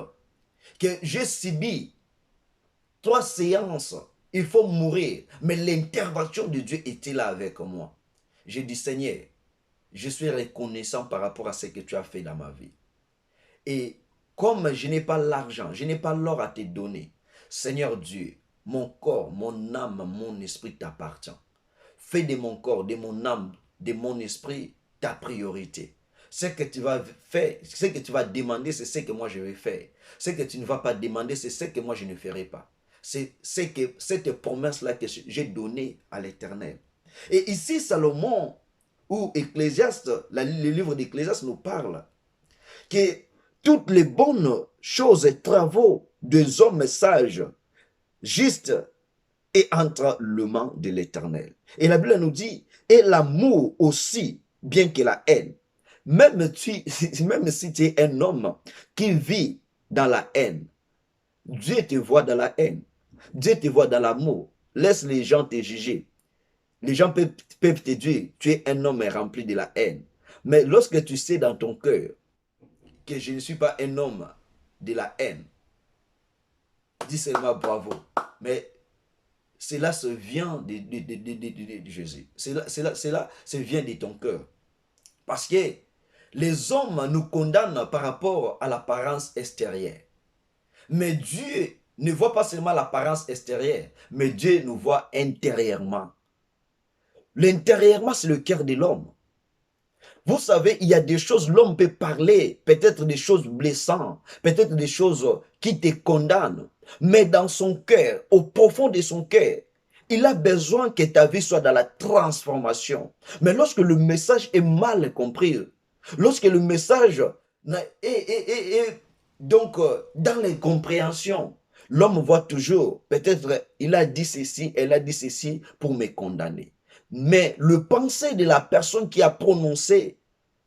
que j'ai subi 3 séances, il faut mourir, mais l'intervention de Dieu était là avec moi. J'ai dit, Seigneur, je suis reconnaissant par rapport à ce que tu as fait dans ma vie. Et comme je n'ai pas l'argent, je n'ai pas l'or à te donner, Seigneur Dieu, mon corps, mon âme, mon esprit t'appartient. Fais de mon corps, de mon âme, de mon esprit ta priorité. Ce que tu vas faire, ce que tu vas demander, c'est ce que moi je vais faire. Ce que tu ne vas pas demander, c'est ce que moi je ne ferai pas. C'est cette promesse-là que j'ai donnée à l'Éternel. Et ici, Salomon, ou Ecclésiaste, le livre d'Ecclésiaste nous parle que toutes les bonnes choses et travaux des hommes sages, justes, et entre le main de l'Éternel. Et la Bible nous dit, et l'amour aussi, bien que la haine. Même si tu es un homme qui vit dans la haine, Dieu te voit dans la haine. Dieu te voit dans l'amour. Laisse les gens te juger. Les gens peuvent te dire, tu es un homme rempli de la haine. Mais lorsque tu sais dans ton cœur que je ne suis pas un homme de la haine, dis seulement bravo. Mais cela se vient de Jésus. Cela se vient de ton cœur. Parce que les hommes nous condamnent par rapport à l'apparence extérieure. Mais Dieu ne voit pas seulement l'apparence extérieure, mais Dieu nous voit intérieurement. L'intérieurement, c'est le cœur de l'homme. Vous savez, il y a des choses, l'homme peut parler, peut-être des choses blessantes, peut-être des choses qui te condamnent. Mais dans son cœur, au profond de son cœur, il a besoin que ta vie soit dans la transformation. Mais lorsque le message est mal compris, lorsque le message est donc dans les compréhensions, l'homme voit toujours, peut-être il a dit ceci, elle a dit ceci pour me condamner. Mais le pensée de la personne qui a prononcé,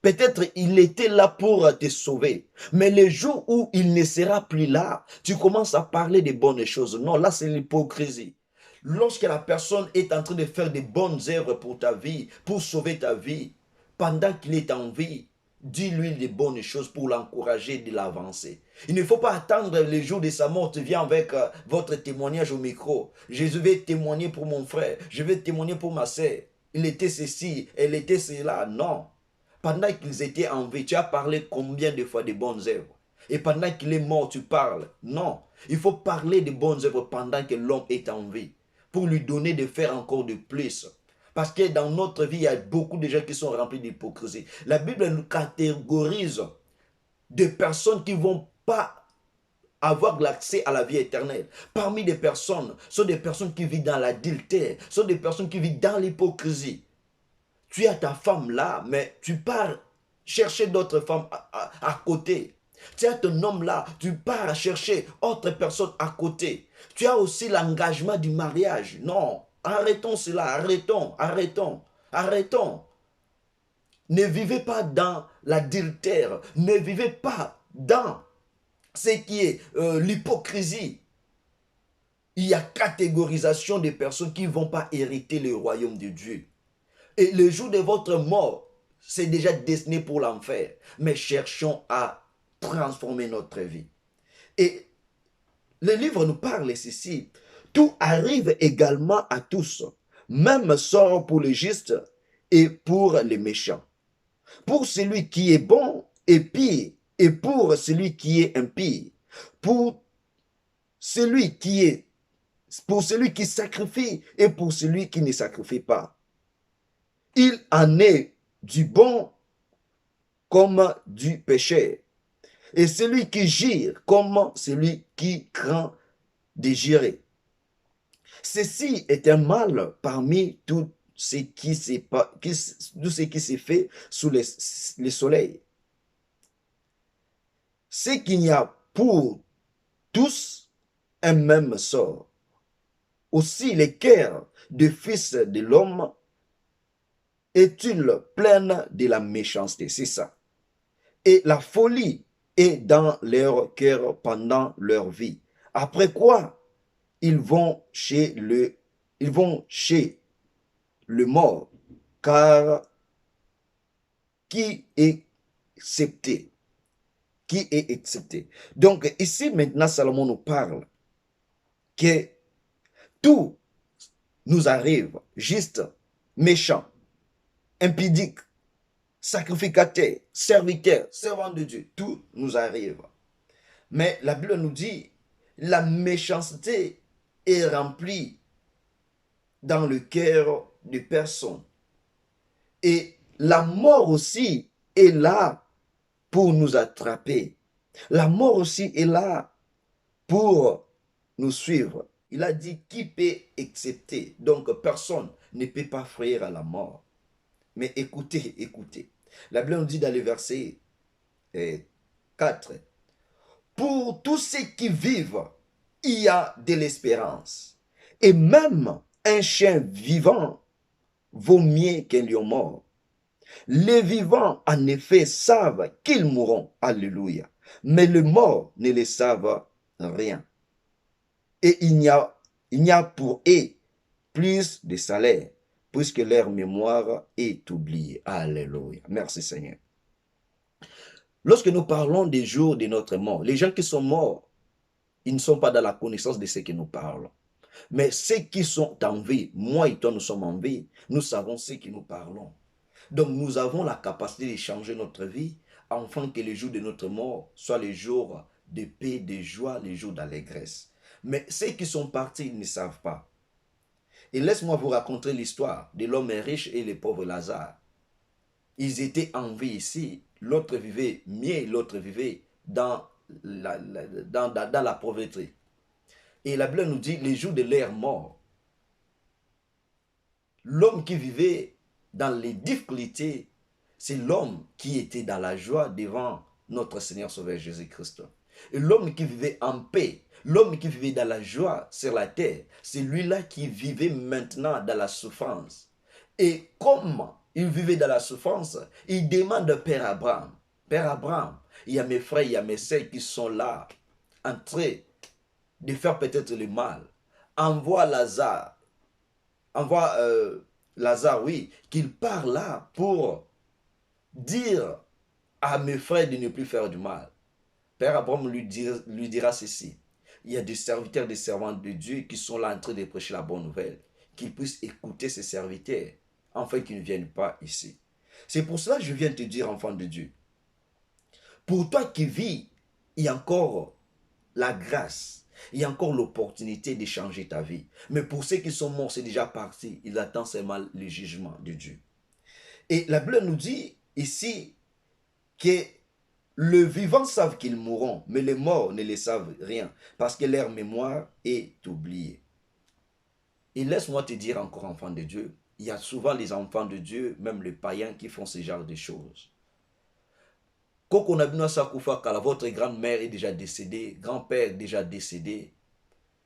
peut-être il était là pour te sauver. Mais les jours où il ne sera plus là, tu commences à parler des bonnes choses. Non, là c'est l'hypocrisie. Lorsque la personne est en train de faire des bonnes œuvres pour ta vie, pour sauver ta vie, pendant qu'il est en vie, dis-lui des bonnes choses pour l'encourager de l'avancer. Il ne faut pas attendre les jours de sa mort. Tu viens avec votre témoignage au micro. Je vais témoigner pour mon frère. Je vais témoigner pour ma sœur. Il était ceci, elle était cela. Non. Pendant qu'ils étaient en vie, tu as parlé combien de fois de bonnes œuvres? Et pendant qu'il est mort, tu parles? Non. Il faut parler de bonnes œuvres pendant que l'homme est en vie, pour lui donner de faire encore de plus. Parce que dans notre vie, il y a beaucoup de gens qui sont remplis d'hypocrisie. La Bible nous catégorise des personnes qui ne vont pas avoir l'accès à la vie éternelle. Parmi des personnes, sont des personnes qui vivent dans l'adultère, sont des personnes qui vivent dans l'hypocrisie. Tu as ta femme là, mais tu pars chercher d'autres femmes à côté. Tu as ton homme là, tu pars chercher autre personne à côté. Tu as aussi l'engagement du mariage. Non, arrêtons cela, arrêtons. Ne vivez pas dans l'adultère, ne vivez pas dans ce qui est l'hypocrisie. Il y a catégorisation des personnes qui ne vont pas hériter le royaume de Dieu. Et le jour de votre mort, c'est déjà destiné pour l'enfer. Mais cherchons à transformer notre vie. Et le livre nous parle ceci. Tout arrive également à tous. Même sort pour les justes et pour les méchants. Pour celui qui est bon et pire, et pour celui qui est impie. Pour celui qui sacrifie et pour celui qui ne sacrifie pas. Il en est du bon comme du péché. Et celui qui gire comme celui qui craint de gérer. Ceci est un mal parmi tout ce qui s'est fait sous le soleil. C'est qu'il y a pour tous un même sort. Aussi les cœurs des fils de l'homme est-il pleine de la méchanceté, c'est ça. Et la folie est dans leur cœur pendant leur vie. Après quoi, ils vont chez le mort, car qui est accepté? Qui est accepté? Donc ici maintenant, Salomon nous parle que tout nous arrive, juste, méchant, impudique, sacrificateur, serviteur, servant de Dieu, tout nous arrive. Mais la Bible nous dit, la méchanceté est remplie dans le cœur de personnes. Et la mort aussi est là pour nous attraper. La mort aussi est là pour nous suivre. Il a dit qui peut accepter. Donc personne ne peut pas fuir à la mort. Mais écoutez, écoutez. La Bible nous dit dans le verset 4. Pour tous ceux qui vivent, il y a de l'espérance. Et même un chien vivant vaut mieux qu'un lion mort. Les vivants, en effet, savent qu'ils mourront. Alléluia. Mais les morts ne le savent rien. Et il n'y a pour eux plus de salaire, puisque leur mémoire est oubliée. Alléluia. Merci Seigneur. Lorsque nous parlons des jours de notre mort, les gens qui sont morts, ils ne sont pas dans la connaissance de ce que nous parlons. Mais ceux qui sont en vie, moi et toi, nous sommes en vie, nous savons ce que nous parlons. Donc nous avons la capacité de changer notre vie afin que les jours de notre mort soient les jours de paix, de joie, les jours d'allégresse. Mais ceux qui sont partis, ils ne savent pas. Et laisse-moi vous raconter l'histoire de l'homme riche et le pauvre Lazare. Ils étaient en vie ici. L'autre vivait mieux, l'autre vivait dans la pauvreté. Et la Bible nous dit, les jours de leur mort, l'homme qui vivait dans les difficultés, c'est l'homme qui était dans la joie devant notre Seigneur Sauveur Jésus-Christ. Et l'homme qui vivait en paix, l'homme qui vivait dans la joie sur la terre, c'est lui-là qui vivait maintenant dans la souffrance. Et comme il vivait dans la souffrance, il demande à Père Abraham, Père Abraham, il y a mes frères, il y a mes sœurs qui sont là, en train de faire peut-être le mal. Envoie Lazare, oui, qu'il part là pour dire à mes frères de ne plus faire du mal. Père Abraham lui dira ceci. Il y a des serviteurs, des servants de Dieu qui sont là en train de prêcher la bonne nouvelle. Qu'ils puissent écouter ces serviteurs, afin qu'ils ne viennent pas ici. C'est pour cela que je viens te dire, enfant de Dieu. Pour toi qui vis, il y a encore la grâce. Il y a encore l'opportunité de changer ta vie. Mais pour ceux qui sont morts, c'est déjà parti. Ils attendent seulement le jugement de Dieu. Et la Bible nous dit ici que les vivants savent qu'ils mourront, mais les morts ne le savent rien, parce que leur mémoire est oubliée. Et laisse-moi te dire encore, enfant de Dieu, il y a souvent les enfants de Dieu, même les païens, qui font ce genre de choses. Quand on a vu votre grand-mère est déjà décédée, grand-père est déjà décédé,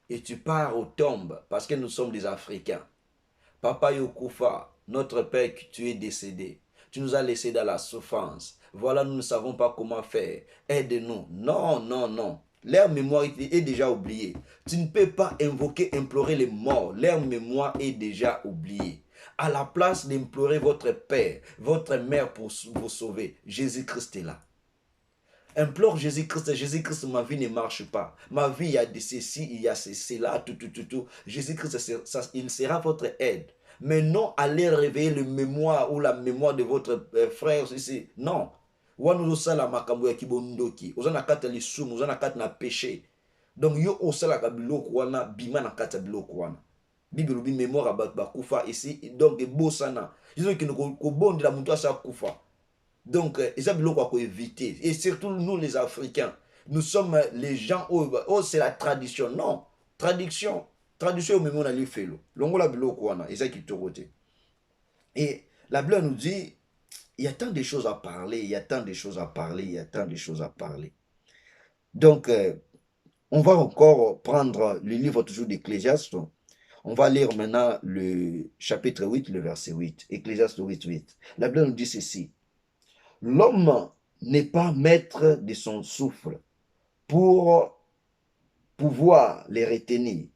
et tu pars aux tombes, parce que nous sommes des Africains. Papa Yokufa, notre père, tu es décédé. Tu nous as laissés dans la souffrance. Voilà, nous ne savons pas comment faire. Aide-nous. Non, non, non. Leur mémoire est déjà oubliée. Tu ne peux pas invoquer, implorer les morts. Leur mémoire est déjà oubliée. À la place d'implorer votre père, votre mère pour vous sauver, Jésus-Christ est là. Implore Jésus-Christ. Jésus-Christ, ma vie ne marche pas. Ma vie, il y a de ceci, il y a ceci, là, tout. Jésus-Christ, il sera votre aide. Mais non aller réveiller le mémoire ou la mémoire de votre frère ici. Non. Wanu sala makambo ya kibondoki. Ozana kata lisumu, ozana kata na péché. Donc yo osala ka biloko wana bima na kata biloko wana. Bible bi mémoire ba kufa ici donc ebosana. Ils ont ki ko bondela mutu asa kufa. Donc, ils ont besoin de éviter. Et surtout nous, les Africains, nous sommes les gens, oh c'est la tradition. Non, tradition, mais on a les fait. Longola biloko wana, ils ont qui te roté. Et la Bible nous dit, il y a tant de choses à parler, il y a tant de choses à parler, il y a tant de choses à parler. Donc, on va encore prendre le livre toujours d'Ecclésiaste. On va lire maintenant le chapitre 8, le verset 8. Ecclésiaste 8, 8. La Bible nous dit ceci. L'homme n'est pas maître de son souffle pour pouvoir les retenir.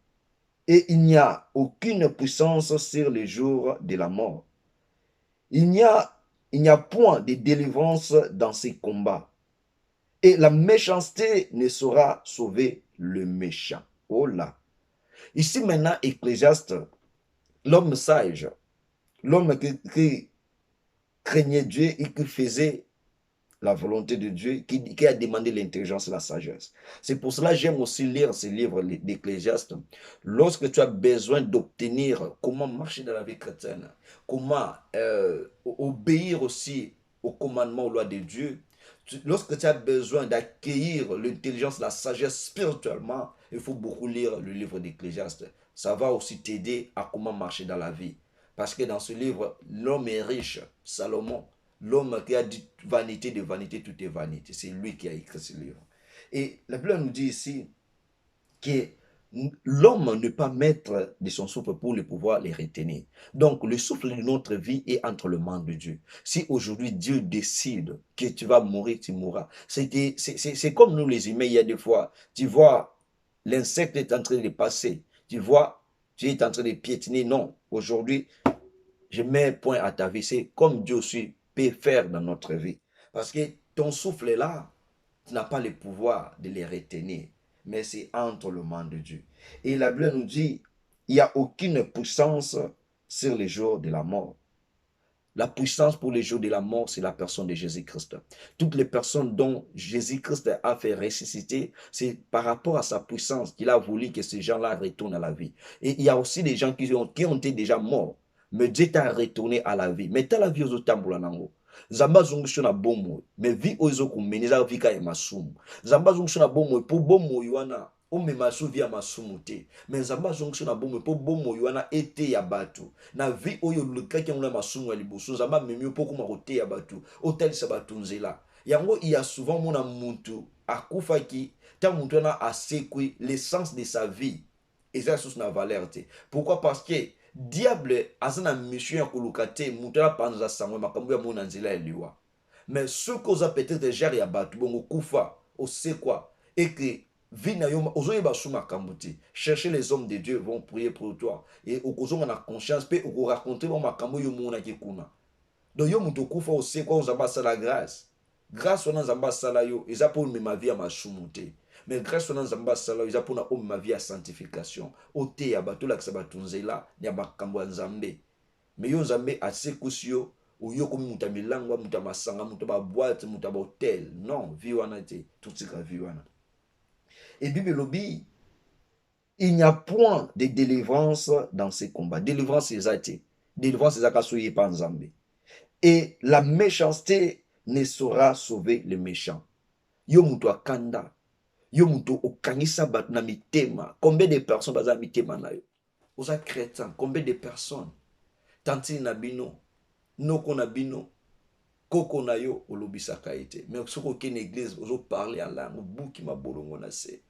Et il n'y a aucune puissance sur les jours de la mort. Il n'y a point de délivrance dans ces combats. Et la méchanceté ne saura sauver le méchant. Oh là. Ici maintenant, Ecclésiaste, l'homme sage, l'homme qui craignait Dieu et qui faisait la volonté de Dieu, qui a demandé l'intelligence et la sagesse. C'est pour cela que j'aime aussi lire ces livres d'Ecclésiaste. Lorsque tu as besoin d'obtenir comment marcher dans la vie chrétienne, comment obéir aussi aux commandements, aux lois de Dieu, lorsque tu as besoin d'accueillir l'intelligence, la sagesse spirituellement, il faut beaucoup lire le livre d'Ecclésiaste. Ça va aussi t'aider à comment marcher dans la vie. Parce que dans ce livre, l'homme est riche, Salomon. L'homme qui a dit vanité de vanité, tout est vanité. C'est lui qui a écrit ce livre. Et la Bible nous dit ici que l'homme n'est pas maître de son souffle pour le pouvoir les retenir. Donc, le souffle de notre vie est entre les mains de Dieu. Si aujourd'hui Dieu décide que tu vas mourir, tu mourras. C'est comme nous les humains, il y a des fois, tu vois, l'insecte est en train de passer. Tu vois, tu es en train de piétiner. Non, aujourd'hui, je mets point à ta vie. C'est comme Dieu aussi peut faire dans notre vie. Parce que ton souffle est là, tu n'as pas le pouvoir de les retenir. Mais c'est entre les mains de Dieu. Et la Bible nous dit, il n'y a aucune puissance sur les jours de la mort. La puissance pour les jours de la mort, c'est la personne de Jésus-Christ. Toutes les personnes dont Jésus-Christ a fait ressusciter, c'est par rapport à sa puissance qu'il a voulu que ces gens-là retournent à la vie. Et il y a aussi des gens qui ont été déjà morts. Mais Dieu t'a retourné à la vie. Mais tu as la vie aux otamboula nango. Zamba zungusho na bomo. Mais vie ozo kumeneza vika ya masumu. Zamba zungusho na bomo. Po bomo yuana. Ome masu via masumu te. Mais zamba zungusho na bomo. Po bomo yuana ete ya batu. Na vi oyo lukaki nguna masumu ya liboso. Zamba memio po kuma rote ya batu. Otali sa batu nzela. Yango il y a souvent mona muntu. Akufa ki. Ta muntu na asekwi l'essence de sa vie. Et ça sous na valeur te. Pourquoi? Parce que diable azana mission ya koluka te mutu apanza sango makambo ya mona nzela eliwa. Mais ce cause peut-être gère ya batu bongo kufa osekwa et que vina yo ozoyeba su makambo te. Chercher les hommes de Dieu vont prier pour toi et okozonga na conscience pe oko raconter ba makambo yo mona ki kuna. Donc yo mutu kufa osekwa ozamba sala grâce wana nzamba sala yo eza pour ma vie ya masumu te. Mais grâce à Nzamba Sala, ils ont ma vie à sanctification. Ote ya bato la kisabatunzela ya makambo nzambe. Mais yo nzambe ase kusio ou yo komi muta milangwa, muta masanga, muta ba boîte, muta ba hôtel. Non, vie wana te, tout ce que vie wana. Et Bible lobby, il n'y a point de délivrance dans ces combats. Délivrance c'est ça. Délivrance c'est ça kasoye pa nzambe. Et la méchanceté ne saura sauver le méchant. Yo muto akanda. Yo muto okangisa bat na mitema. Combien de personnes baza mitema na yo? Oza chrétien, combien de personnes? Tanti na bino, noko na bino, koko na yo olobisaka ete. Mais soko ke na église ozo parler à langue, buki mabolongo na se.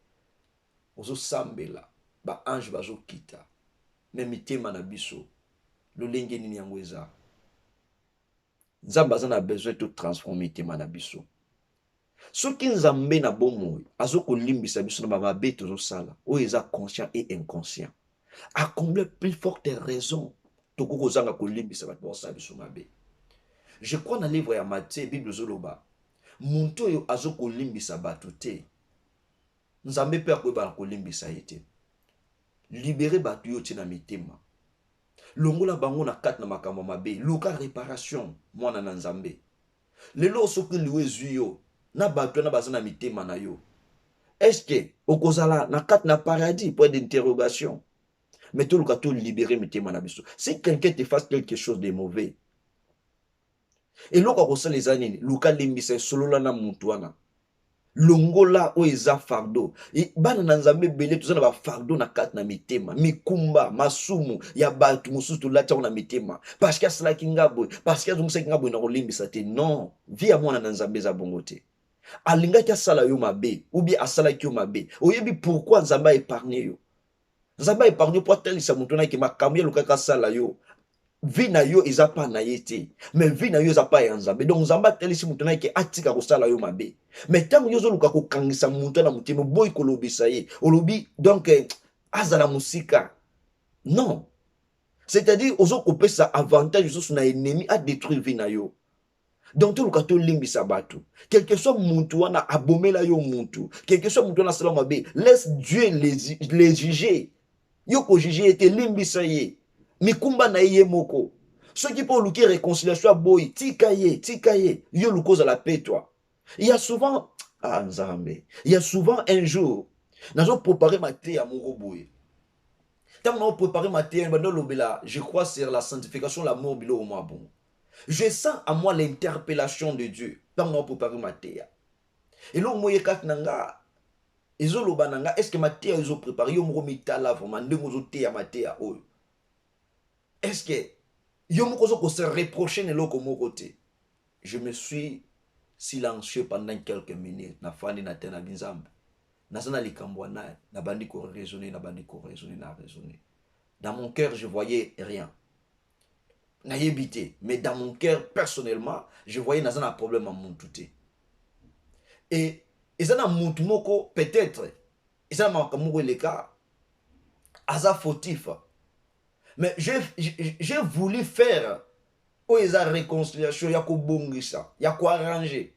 Ozo sambela, ba ange bazo kita. Mais mitema na biso, lolenge nini yango eza. Nzambe aza na besoin de transformer mitema na biso. Soki nzambe na bomoi azo kolimbisa biso na mabe tozosala oyo eza conscient et inconscient, à combien plus forte raison tokokozanga kolimbisa bato basala biso mabe. Je crois dans le livre ya Matthieu Bible zoloba muntu oyo azo kolimbisa bato te nzambe pe akoyeba kolimbisa ye te. Libérer bato yo tina mitema longola bango na kati na makambo mabe luka réparation mwana na nzambe lelo soki liwe zwi yo na bato na bazana mitema na yo. Est-ce que okozala na kat na paradis? Point d'interrogation. Mais tout le libérer mitema na biso. Si quelqu'un te fasse quelque chose de mauvais, eloko akosala eza nini luka limbisa esolola na mutu wana longola oyo eza fardo bana na nzambe ebele toza na bafardo na kati na mitema mikumba masumu ya bato mosusu tolati yango na mitema parceke asalaki nga boye parceke azongisaki nga boye na kolimbisa te non vi ya mwana na nzambe eza bongo te alingaki asala yo mabe ubie asalaki yo mabe oyebi pourkui nzambe aépargne yo nzambe aépargne po atalisa moto naki makambo ya lukaki asala yo vi na yo eza pa na ye te mais vi na yo eza pa ya nzambe donc nzambe atelisi moto na ye atika kosala yo mabe mais ntango yo ozoluka kokangisa moto na motema boyi kolobisa ye olobi donc azala mosika non c'est-à-dire ozokopesa avantage lisusu na ennemi adétruire vi na yo donc toluka tolimbisa bato quelque soit motu wana abomela yo motu quelque soit motu wana asala mabe laisse Dieu les juger yo kojuge ye te limbisa ye mikumba na ye moko soki mpo oluki réconciliation ya boyi tika ye yo luka ozala pe toi il y a souvent nzambe il y a souvent un jour nazoprépare mateya moko boye ntango naoprépare mateya bando olobela je crois sur la sanctification la mort biloko mwa bongo je sens à moi l'interpellation de Dieu ntango naoprépare mateya eloko moye kati na nga ezoloba na nga est ce que mateya ezoprépare yo moko mitala vraiment ndenge ozoteya mateya oyo est-ce que yo moko ozoko se reprocher neloko moko te je me suis silencieux pendant quelques minutes nafandi na te na binzambe naza na likambo wana nabandi koraisonner dans mon cœur je voyais rien nayebi te mais dans mon cœur personnellement je voyais naza na problème à muntu te et eza na muntu moko peut-être eza na makambo moko eleka aza fautif mais j'ai voulu faire la réconciliation, ya kobongisa, ya ko arranger.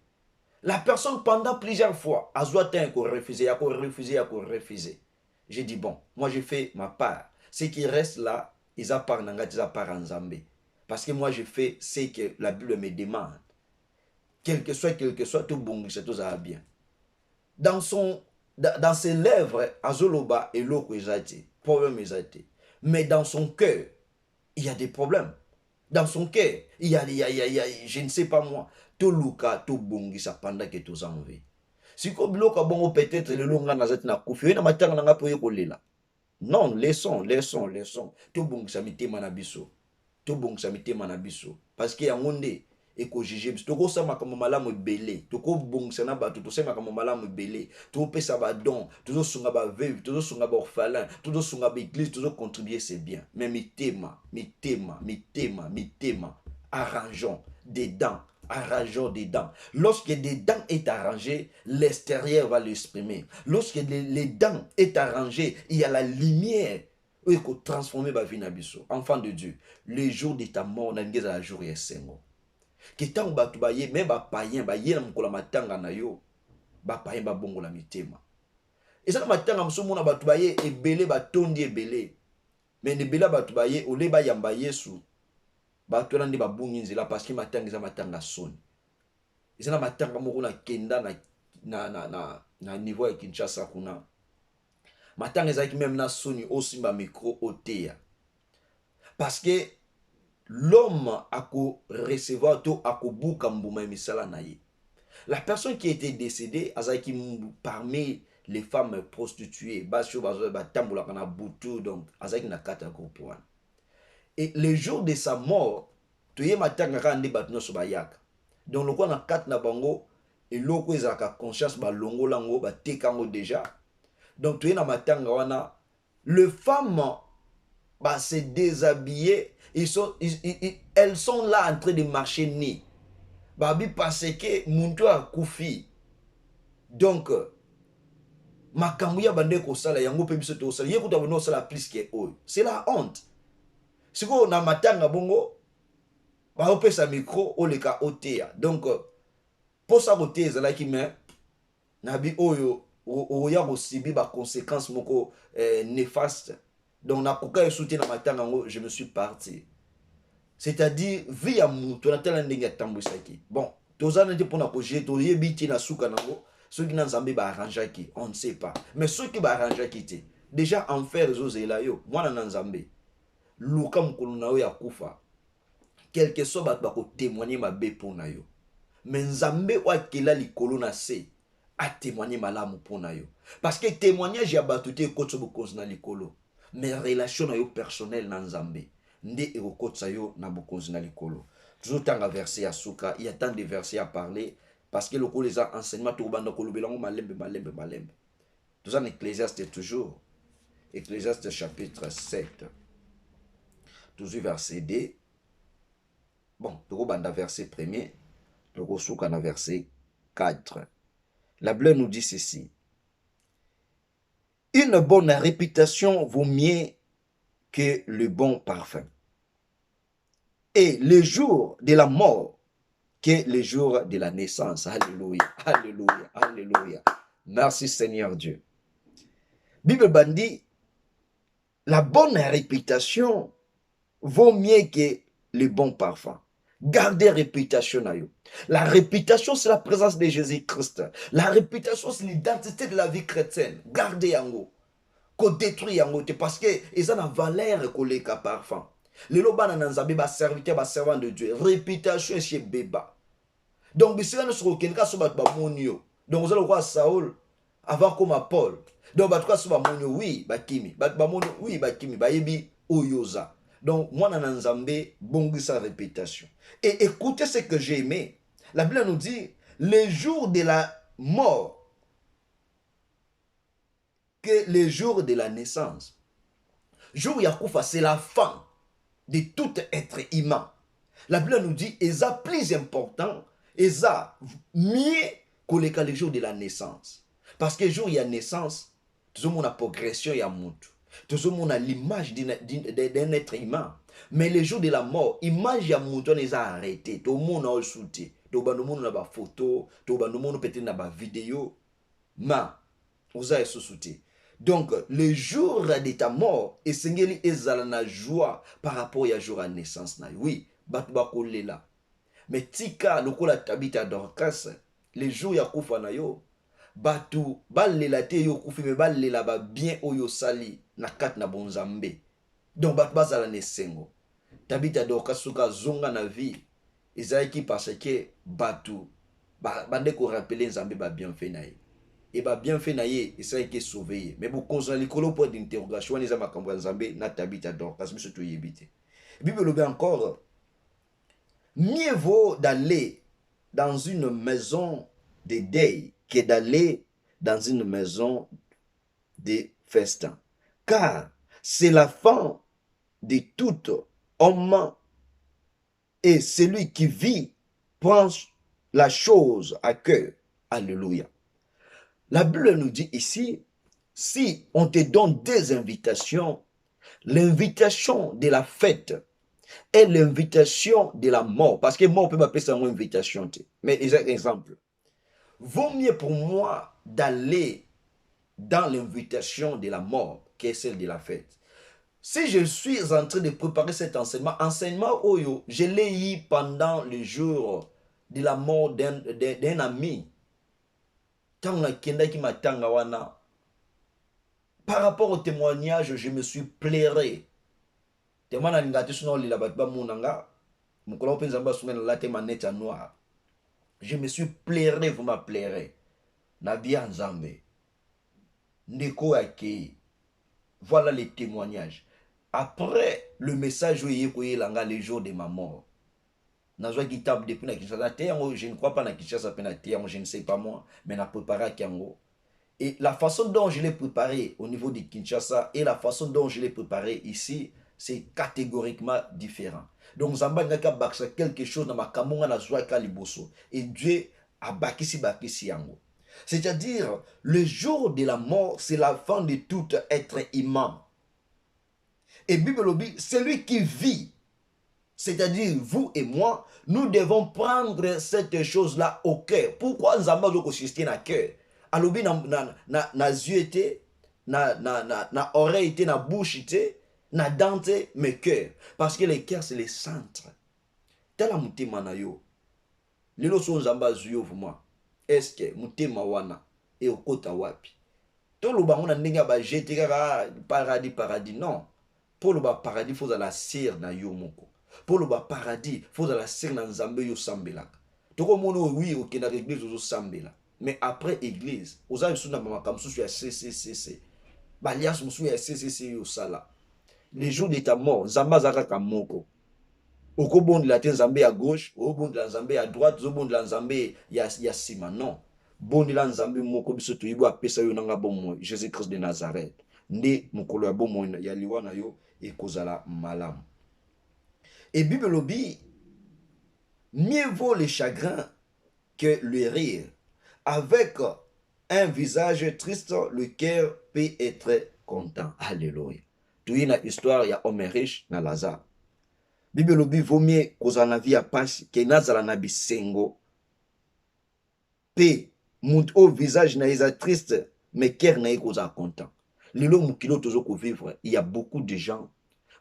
La personne pendant plusieurs fois a refusé, ya refusé. J'ai dit bon, moi j'ai fait ma part. Ce qui reste là, ils part nanga, ils part en Zambé. Parce que moi j'ai fait ce que la Bible me demande. Quel que soit, tout bongisa, tout ça bien. Dans ses lèvres, azoloba et l'eau problème ezati. Mais dans son cœur, il y a des problèmes. Dans son cœur, il y a, je ne sais pas moi, tout luka, tout bongisa pendant que tout en vie. Si comme l'autre bon peut-être le longa na zet na kufi, na matanga na ngapo yekolela. Non, laissons. Tout bongisa mitema na biso. Tout bongisa mitema na biso. Parce que yangonde eko juger biso. Toko sama kama malamu belé. Toko bongisa na bato, to sama kama malamu belé. To pesa ba don, to sunga ba veuve, to sunga ba orphelin, to sunga ba église, to contribuer c'est bien. Mais mitema. Arrangeons des dents. Lorsque des dents est arrangé, l'extérieur va l'exprimer. Lorsque les dents est arrangé, il y a la lumière. Il faut transformer ma vie na biso. Enfant de Dieu, le jour de ta mort, na ngeza la jour ya sengo. Que tant ba tubaye, même ba païen, ba yena mkola matanga na yo, ba païen ba bongo la mitema. Et ça na matanga msomo na ba tubaye ebele ba tondi ebele. Mais ne bela ba tubaye ole ba yamba Yesu. Bato wana nde babungi nzela parce que matanga eza matanga soni. Eza na matanga moko na kenda na niveau ya Kinshasa kuna. Matanga ezaki même na soni osimba micro oteya. Parce que l'homme a recevoir to akobuka mbuma misala na ye. La personne qui était décédée azaki parmi les femmes prostituées, basho batambola kana butu donc azaki na kata groupe wana. Et le jour de sa mort, tu y matanga kande batno sobayaka. Donc le quoi na kat na bango et loko ezaka conscience ba longo lango ba tekango déjà. Donc tu y na matanga wana le femme ba se déshabiller, elles sont là en train de marcher nez. Babi parce que muntu a kufi. Donc makambo ya bande ko sala yango pe biso to sala yekuta bono sala plus que eux. C'est la honte. Si vous avez matanga bongo, vous avez sa micro ou le cas otea. Donc, pour ça, vous avez là qui met, nabi oyo, oya osibi ba conséquences moko néfastes. Donc, na koka soutien na matanga ngo, je me suis parti. C'est-à-dire, vie à moutou, na tela ndenge tambusaki. Bon, toza nete pona koje, to yebiti na suka nango, ceux qui n'ont jamais ba arrangeaki, on ne sait pas. Mais ceux qui ba arrangeaki te, déjà en faire zozela yo, moi na nzambe. Luka mkulu na ya kufa quel que soit bato bako témoigner mabe pona yo. Mais nzambe wakela likolo na se a témoigner malamu pona yo. Parce que témoignage ya bato te ekotso bokonzi na likolo. Mais relation na yo personnel na nzambe nde ekokotsa yo na bokonzi na likolo. Toujours tanga verset ya suka, il y a tant de versets à parler parce que le ko les enseignements to banda ko lobelango malembe. Tout ça en Ecclésiaste toujours. Ecclésiaste chapitre 7. Toujours verset 2. Bon, toko banda verset 1er, toko suka na verset 4. La Bible nous dit ceci. Une bonne réputation vaut mieux que le bon parfum. Et le jour de la mort que le jour de la naissance. Alléluia, alléluia, alléluia. Merci Seigneur Dieu. Bible bandit, la bonne réputation vaut mieux que le bon parfum. Gardez réputation à vous. La réputation, c'est la présence de Jésus-Christ. La réputation, c'est l'identité de la vie chrétienne. Gardez yango. Qu'on détruit yango. Parce que ils ont la valeur qu'on les parfum. Les lobana nanzabe ba serviteur, ba servant de Dieu. Réputation chez Béba. Donc, si on se retient, quand on va monio. Donc, vous allez voir Saoul avant comme Paul. Donc, bah sur monio, oui, ba kimi. Bah monio, oui, ba kimi. Ba yebi oyoza. Donc, moi, dans Nzambé, bongi sa réputation. Et écoutez ce que j'ai aimé. La Bible nous dit, les jours de la mort, que les jours de la naissance. Jour Yakoufa, c'est la fin de tout être humain. La Bible nous dit, et ça plus important, et ça mieux que les jours de la naissance. Parce que jour il y a naissance, tout le monde a progression, il y a monde. Tout le monde a l'image d'un être humain. Mais les jours de la mort, l'image de mouton les a arrêtés. Tout le monde a le soutien. Tout le monde a des photos. Tout le monde peut-être a des vidéos. Mais, vous avez ce soutien. Donc, le jour de ta mort, et Seigneur est la joie par rapport à jour de naissance. Oui, batubako là. Mais tika, le la tabita dorcas, les jours ya kufa na yo, batu, balela te yo kufi, mais balela ba bien oyo sali, na kat na bonzambe. Donc, batu bazala nesengo. Tabita dorcas suka zonga na vie, ezaki parce que batu, bande ko rappeler nzambe ba bien fait na ye. Et bah bien fait naïe et ça a été sauvé mais vous consolez le point d'interrogation les ama kambwa nzambe na tabita donc parce que surtout yébité Bible le encore mieux vaut d'aller dans une maison de deuil que d'aller dans une maison de festin car c'est la fin de tout homme et celui qui vit prend la chose à cœur. Alléluia. La Bible nous dit ici, si on te donne des invitations, l'invitation de la fête et l'invitation de la mort, parce que mort peut m'appeler ça une invitation. Mais exemple, vaut mieux pour moi d'aller dans l'invitation de la mort que celle de la fête. Si je suis en train de préparer cet enseignement Oyo, je l'ai eu pendant le jour de la mort d'un ami. Par rapport au témoignage, je me suis pleuré. Je me suis pleuré, vous m'appellerez. Nabia Nzambe. Ndeko Ake. Voilà les témoignages. Après le message, le jour de ma mort. Je ne crois pas na Kinshasa, je ne sais pas moi, mais na préparé à Kiango. Et la façon dont je l'ai préparé au niveau de Kinshasa et la façon dont je l'ai préparé ici, c'est catégoriquement différent. Donc Zamba n'a qu'à bâtir quelque chose dans ma kamonga na joie kaliboso. Et Dieu a bakisi yango. C'est-à-dire, le jour de la mort, c'est la fin de tout être humain. Et Bible dit, celui qui vit, c'est-à-dire vous et moi, nous devons prendre cette chose-là au cœur. Pourquoi nous avons consisté dans le cœur? Alobi na yeux, na oreille, na bouche, na dent, mais cœur. Parce que le cœur, c'est le centre. Tala mutema na yo. Lelo so nzamba zuyo vuma. Est-ce que mutema wana e okota wapi? To lo bango na ndenge ba jeter paradis non. Pour le paradis faut la cire na yo moko. Pour le paradis, faut dans la scène dans Zambé yo sambela. Toko mono oui ok na l'église yo sambela. Mais après église, aux âmes sous na mama comme sous ya CCCC. Balias musu ya CCC yo sala. Les jours de ta mort, Zamba zaka kamoko. Oko bon de la tête Zambé à gauche, au bon de la Zambé à droite, au bon de la Zambé ya sima non. Bon de la Zambé moko biso to yibo apesa yo nanga bon mo Jésus-Christ de Nazareth. Nde mokolo ya bon mo ya liwa na yo e kozala malam. Et Bible lobby, mieux vaut le chagrin que le rire. Avec un visage triste, le cœur peut être content. Alléluia. Tu y a histoire, il y a homme riche, na Lazare. Bible lobby vaut mieux qu'on a la vie à passe que nazala na bisengo. P, mon visage na isa triste, mais cœur na isa content. Lilo mukilo tozo ko vivre, il y a beaucoup de gens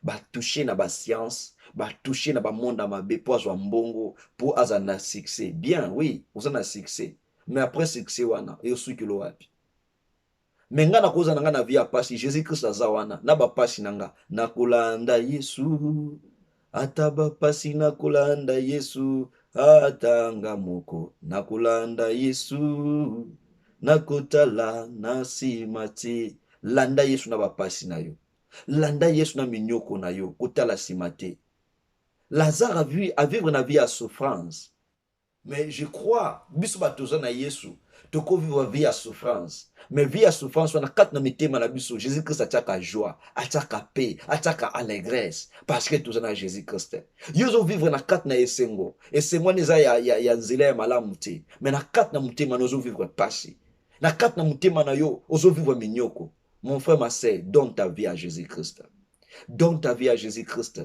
ba toucher na ba science, ba toucher na ba monde mabe po azwa mbongo, po azana succès. Bien, oui, ozana succès. Mais après succès wana, yo suki lo wapi. Mais nga na koza nga na vie pasi Jésus Christ aza wana, na ba pasi nanga, na kolanda Yesu. Ataba pasi na kolanda Yesu, atanga moko, na kolanda Yesu. Na kotala na simati, landa Yesu na ba pasi na yo. Landa Yesu na minyoko na yo, kotala simate. Lazare a vivre na vie à souffrance. Mais je crois, biso batoza na Yesu, toko vivre vie à souffrance. Mais vie à souffrance, on a quatre na mitema na biso, Jésus-Christ ataka joie, ataka paix, ataka allégresse, parce que toza na Jésus-Christ. Yozo vivre na quatre na esengo. Esengo neza ya nzela ya malamu te. Mais na quatre na mutema nozo vivre pasi. Na quatre na mutema na yo, ozo vivre minyoko. Mon frère, ma sœur, donne ta vie à Jésus-Christ. Donne ta vie à Jésus-Christ.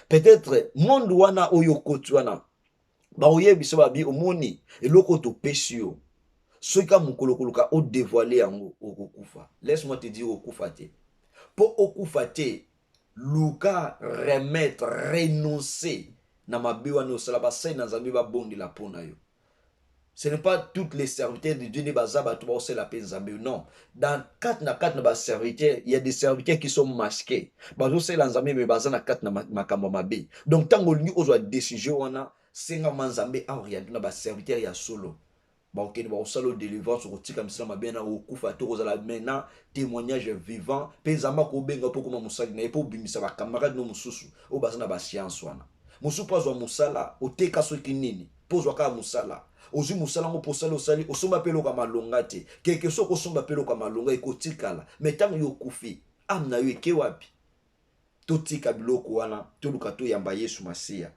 Peut-être, monde wana oyo kotuana, ba oye biso babi omoni, eloko to pesio. Soika mukolokoloka o dévoiler yango okufa. Laisse-moi te dire okufa te. Po okufa te, luka remettre, renoncer na mabiwa no sala ba sai na zambi ba bondi la pona yo. Ce n'est pas toutes les serviteurs de Dieu, non. Dans quatre serviteurs, il y a des serviteurs qui sont masqués. Donc, tant qu'on a décision, on a 5 manzambe à orienter dans les serviteurs, il y a solo. Ok, on salo délivrance, on tire comme ça, ma bien au kufa, tout aux maintenant témoignage vivant. Pezama ko benga pour comment moussa na pour bimisa ba camarade no mususu au bazana ba science wana. Musu pas wa musala, o teka so kinini, pose wa ka musala. Ozu musala ngo posala osali osomba pelo ka malonga te. Quelque chose osomba pelo ka malonga ekotikala. Mais tant yo kufi, amna yo ke wapi. Totika biloko wana, toluka to yamba Yesu Masia.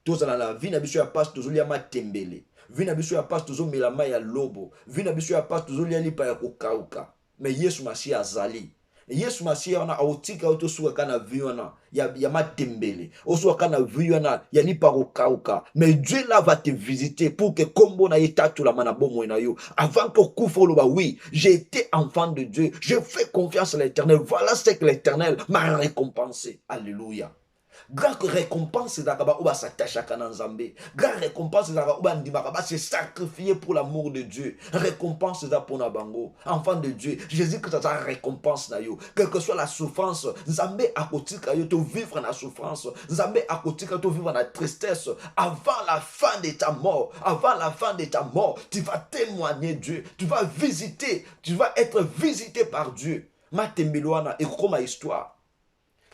Tozala la vie na biso ya passe tozoli ya matembele. Vie na biso ya passe tozo melama ya lobo. Vie na biso ya passe tozoli ya lipa ya kokauka. Mais Yesu Masia azali. Yesu Masia wana autika auto suka kana vie wana ya matembele. Osuka kana vie wana ya lipa kokauka. Mais Dieu là va te visiter pour que kombo na yetatu la mana bomo na yo. Avant que koufo loba oui, j'ai été enfant de Dieu. Je fais confiance à l'Éternel. Voilà ce que l'Éternel m'a récompensé. Alléluia. Grande récompense d'Akaba Uba s'attache à Kananzambe. Grande récompense d'Akaba Ndibakaba se sacrifier pour l'amour de Dieu. Récompense d'Apona Bango. Enfant de Dieu. Jésus que ça récompense na yo. Quelle que soit la souffrance, Nzambe akotika yo to vivre la souffrance. Nzambe akotika to vivre la tristesse. Avant la fin de ta mort. Avant la fin de ta mort, tu vas témoigner Dieu. Tu vas visiter. Tu vas être visité par Dieu. Matembeloana et comme histoire.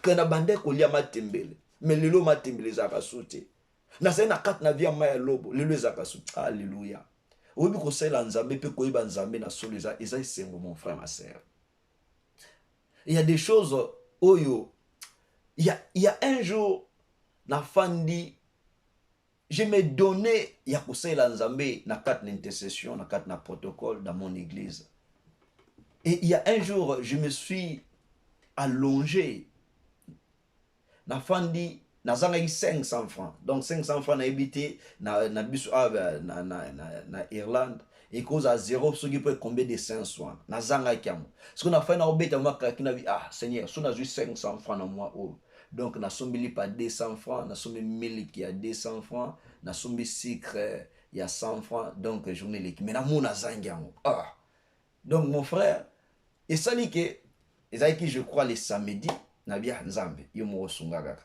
Que na bande kolia matembele. Mais lelo matembele zaka soute. Na se na kat na via maya lobo, lelo zaka soute. Alléluia. Obi ko sela nzambe pe ko iba nzambe na soleza eza sengo mon frère ma sœur. Il y a des choses oyo il y a un jour na fandi je me donnais ya ko sela nzambe na kat l'intercession, na kat na protocole dans mon église. Et il y a un jour je me suis allongé na fandi na zanga 500 francs. Donc 500 francs na habité na bisu na Irlande et cause à zéro ce qui peut combien de 500 na zanga kiamo. Ce qu'on a fait na obeta maka kina vi Seigneur, so na 500 francs na moi oh. Donc na sombi pas 200 francs, na sombi milk qui a 200 francs, na sombi sucre il y a 100 francs donc journée l'équipe. Mais na mona zangiamo. Donc mon frère, et ça dit que et ça qui je crois les samedis na bia nzambe yo mo sunga kaka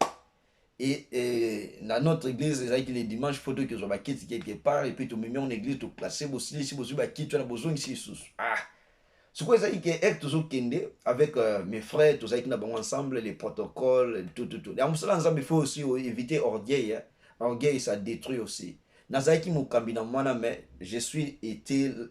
Et dans notre église, c'est les dimanches, il faut que je quitte quelque part, et puis tu me mets en église, tu places, si tu as besoin ici. Ah! Ce que c'est que toujours kende avec mes frères, tout ça qui n'a pas ensemble, les protocoles, tout. Et en cela, ensemble, il faut aussi éviter orgueil. Hein. Orgueil, ça détruit aussi. Nazaki mukambina mwana mais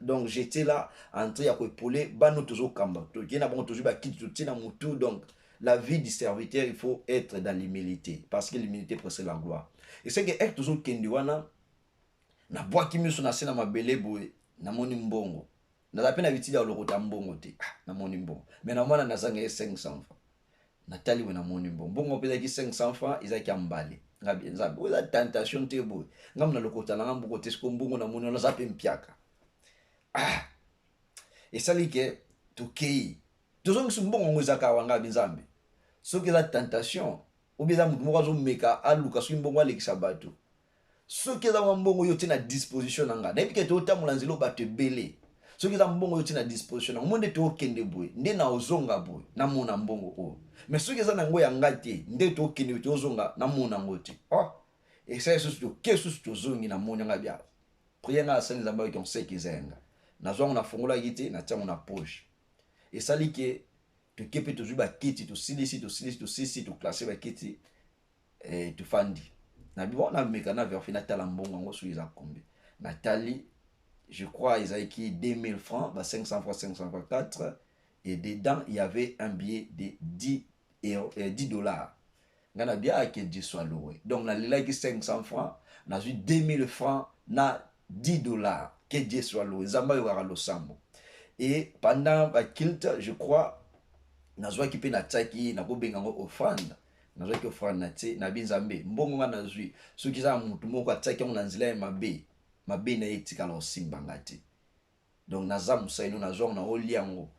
donc j'étais là en train de épauler bano toujours kamba. Donc il y a toujours ba kit tout na mutu donc la vie du serviteur il faut être dans l'humilité parce que l'humilité précède la gloire. Et c'est que toujours kendi wana na bois qui me sont assis na mabele boy na moni mbongo. Naza pe na bitili ya lokota mbongo te. Na moni mbongo. Mais na mwana nazanga 500 francs. Natali we na moni mbongo. Mbongo pe ki 500 francs izaki ambale. Ngabi nzambe. Oza tentation te boy. Ngam na lokota na ngambo kote sko mbongo na moni naza pe mpiaka. Ah. Esali ke tokei. Tozongi su mbongo ngozaka wangabi nzambe. Soki eza tentation. Obieza mutu moko azomeka aluka soki mbongo alekisa bato. Soki eza mbongo yo te na disposition na nga. Na epike totambola nzela bato ebele. Soki eza mbongo yo ti na disposition nango nde tokende boye nde na ozonga boye namona mbongo oyo mais soki eza nango yanga te nde tokende tozonga namona yango te esala susu toke susu tozongi namoni yanga bia priere nga asali nzambe oyo konseki eza yanga nazwango nafungolaki te natiango na poche esali ke toke mpe tozwi bakiti tosilisi toklase bakiti tofandi na bibo nameka na verfi natala mbongo yango soki eza kombe natali. Je crois Isaïe 2000 francs, 500 francs, 500 francs, 4. Et dedans, il y avait un billet de 10 dollars. On a bien que Dieu soit loué. Donc, on a 500 francs, on a eu 2000 francs, on a 10 dollars. Que Dieu soit loué. Zamba yora lo sambo. Et pendant la kilt, je crois, on a joué qui peut n'attaquer, on a besoin offrande. On a joué qui offrande n'attaquer, on a bien zambé. Bon, on a joué. Ceux qui ont un mot attaqué, on a nzela mabe. Mabe na etikala osimbanga te donc naza mosaino nazwa na olia yango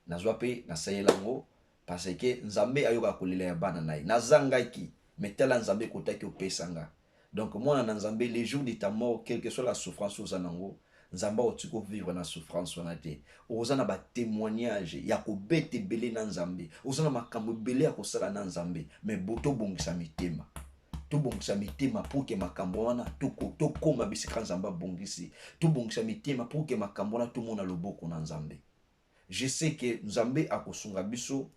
nazwa pe nasayela yango parce que nzambe ayoka kolela ya bana na ye nazangaki metala nzambe kotaki opesanga donc mwana na nzambe les jours de ta mort quelle que soit la souffrance oza nango nzambe otiko vivre na souffrance wana te oza na batémoignage ya kobeta ebele na nzambe oza na makambo ebele ya kosala na nzambe mais tobongisa mitema tobongisa mitema pour que makambo wana tokoma bisika nzambe abongisi tobongisa mitema pour que makambo wana tomona loboko na nzambe. Je sais que nzambe akosunga biso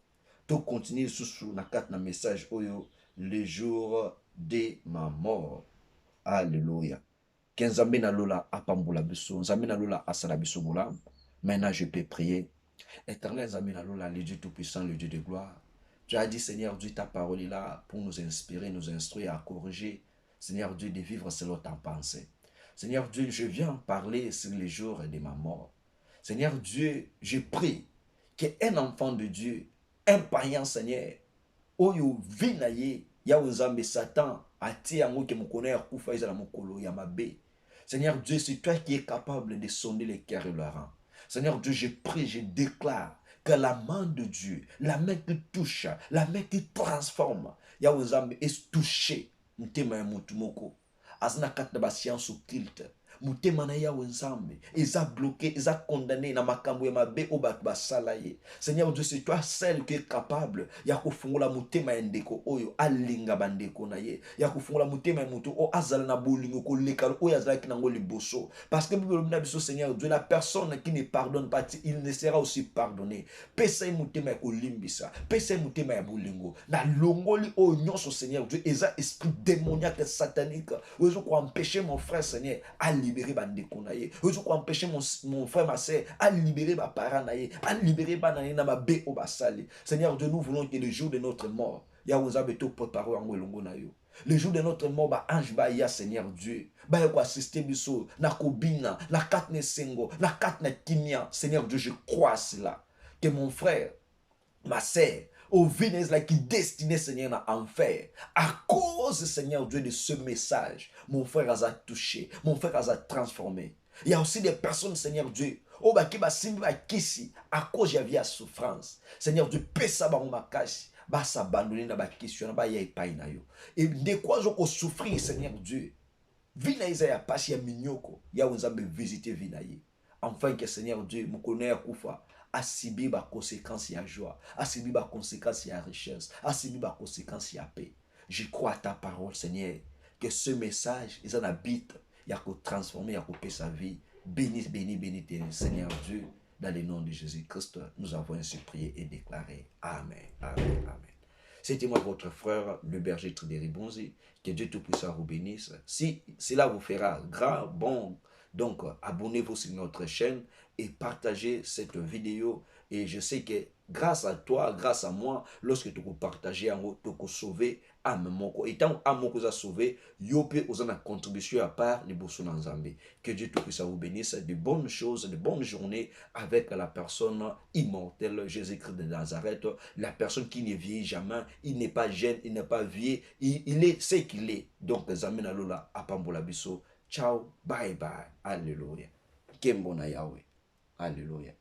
to continuer susu na kati na message oyo le jour de ma mort. Alléluia. Que nzambe na lola apambola biso nzambe na lola asala biso bolamu. Maintenant je peux prier. Éternel nzambe na lola le Dieu tout puissant, le Dieu de gloire. Tu as dit, Seigneur Dieu, ta parole est là pour nous inspirer, nous instruire, à corriger, Seigneur Dieu, de vivre selon ta pensée. Seigneur Dieu, je viens parler sur les jours de ma mort. Seigneur Dieu, je prie qu'un enfant de Dieu, un païen, Seigneur, oyo vinaye, ya uzambe Satan, ati yango ke mokona ya kufa izala mokolo ya mabe. Seigneur Dieu, c'est toi qui es capable de sonder les cœurs et leurs rangs. Seigneur Dieu, je prie, je déclare que la main de Dieu, la main qui touche, la main qui transforme, ya uzambe est touché. Mutema ya mutu moko. Azna kat na ba science occulte. Mutema na ya nzambe eza bloqué, eza condamné na makambo ya mabe o bato basala ye. Seigneur Dieu, c'est toi seul qui est capable ya kofungola mutema ya ndeko oyo alinga bandeko na ye. Ya kofungola mutema ya mutu o azala na bolingo ko lekalo oyo azala ki nango liboso. Parce que Bible na biso Seigneur Dieu, la personne qui ne pardonne pas, il ne sera aussi pardonné. Pesa mutema ya kolimbisa, pesa mutema ya bolingo. Na longoli o nyonso Seigneur Dieu, eza esprit démoniaque satanique. Ozo ko empêcher mon frère Seigneur à libérer bandeko na ye. Ozo ko empêcher mon frère ma sœur à libérer ba parents na ye, à libérer ba na ye na ba be o basali. Seigneur Dieu, nous voulons que le jour de notre mort, ya oza beto préparer en elongo na yo. Le jour de notre mort, ba ange ba ya Seigneur Dieu, ba ya ko assister biso na kobina, na katne sengo, na katna kimia. Seigneur Dieu, je crois à cela que mon frère, ma sœur, au Vénèse là qui destinait Seigneur à enfer, à cause Seigneur Dieu de ce message, mon frère a touché, mon frère a transformé. Il y a aussi des personnes Seigneur Dieu, oh bah qui va simbi ba kisi à cause j'avais la souffrance. Seigneur Dieu, pesa ba makashi, ba s'abandonner na ba question ba ya epai na yo. Et de quoi je ko souffrir Seigneur Dieu. Vina isa ya pasi ya minyoko, ya unzambe visiter vina ye. Enfin que Seigneur Dieu, me connaît à Koufa. Asibi ba conséquence ya joie, asibi ba conséquence ya richesse, asibi ba conséquence ya paix. Je crois à ta parole, Seigneur, que ce message, ils en habitent, il y a qu'à transformer, il y a qu'à sa vie. Bénis, bénis, bénis, Seigneur Dieu, dans le nom de Jésus-Christ, nous avons ainsi prié et déclaré. Amen, amen, amen. C'était moi votre frère, le berger Tridéry Bonzi. Que Dieu Tout-Puissant vous bénisse. Si cela vous fera grand, bon, donc abonnez-vous sur notre chaîne et partagez cette vidéo. Et je sais que grâce à toi, grâce à moi, lorsque tu peux partager en haut, tu peux sauver à moko. Et tant à moko a sauvé, yopé aux en contribution à part les bossons en Zambie. Que Dieu Tout-Puissant vous bénisse. De bonnes choses, de bonnes journées avec la personne immortelle Jésus-Christ de Nazareth, la personne qui ne vieillit jamais, il n'est pas jeune, il n'est pas vieux, il est ce qu'il est. Donc, Zamina Lola, Apambola Bisso, ciao, bye bye, alléluia. Kembona Yahweh, alléluia.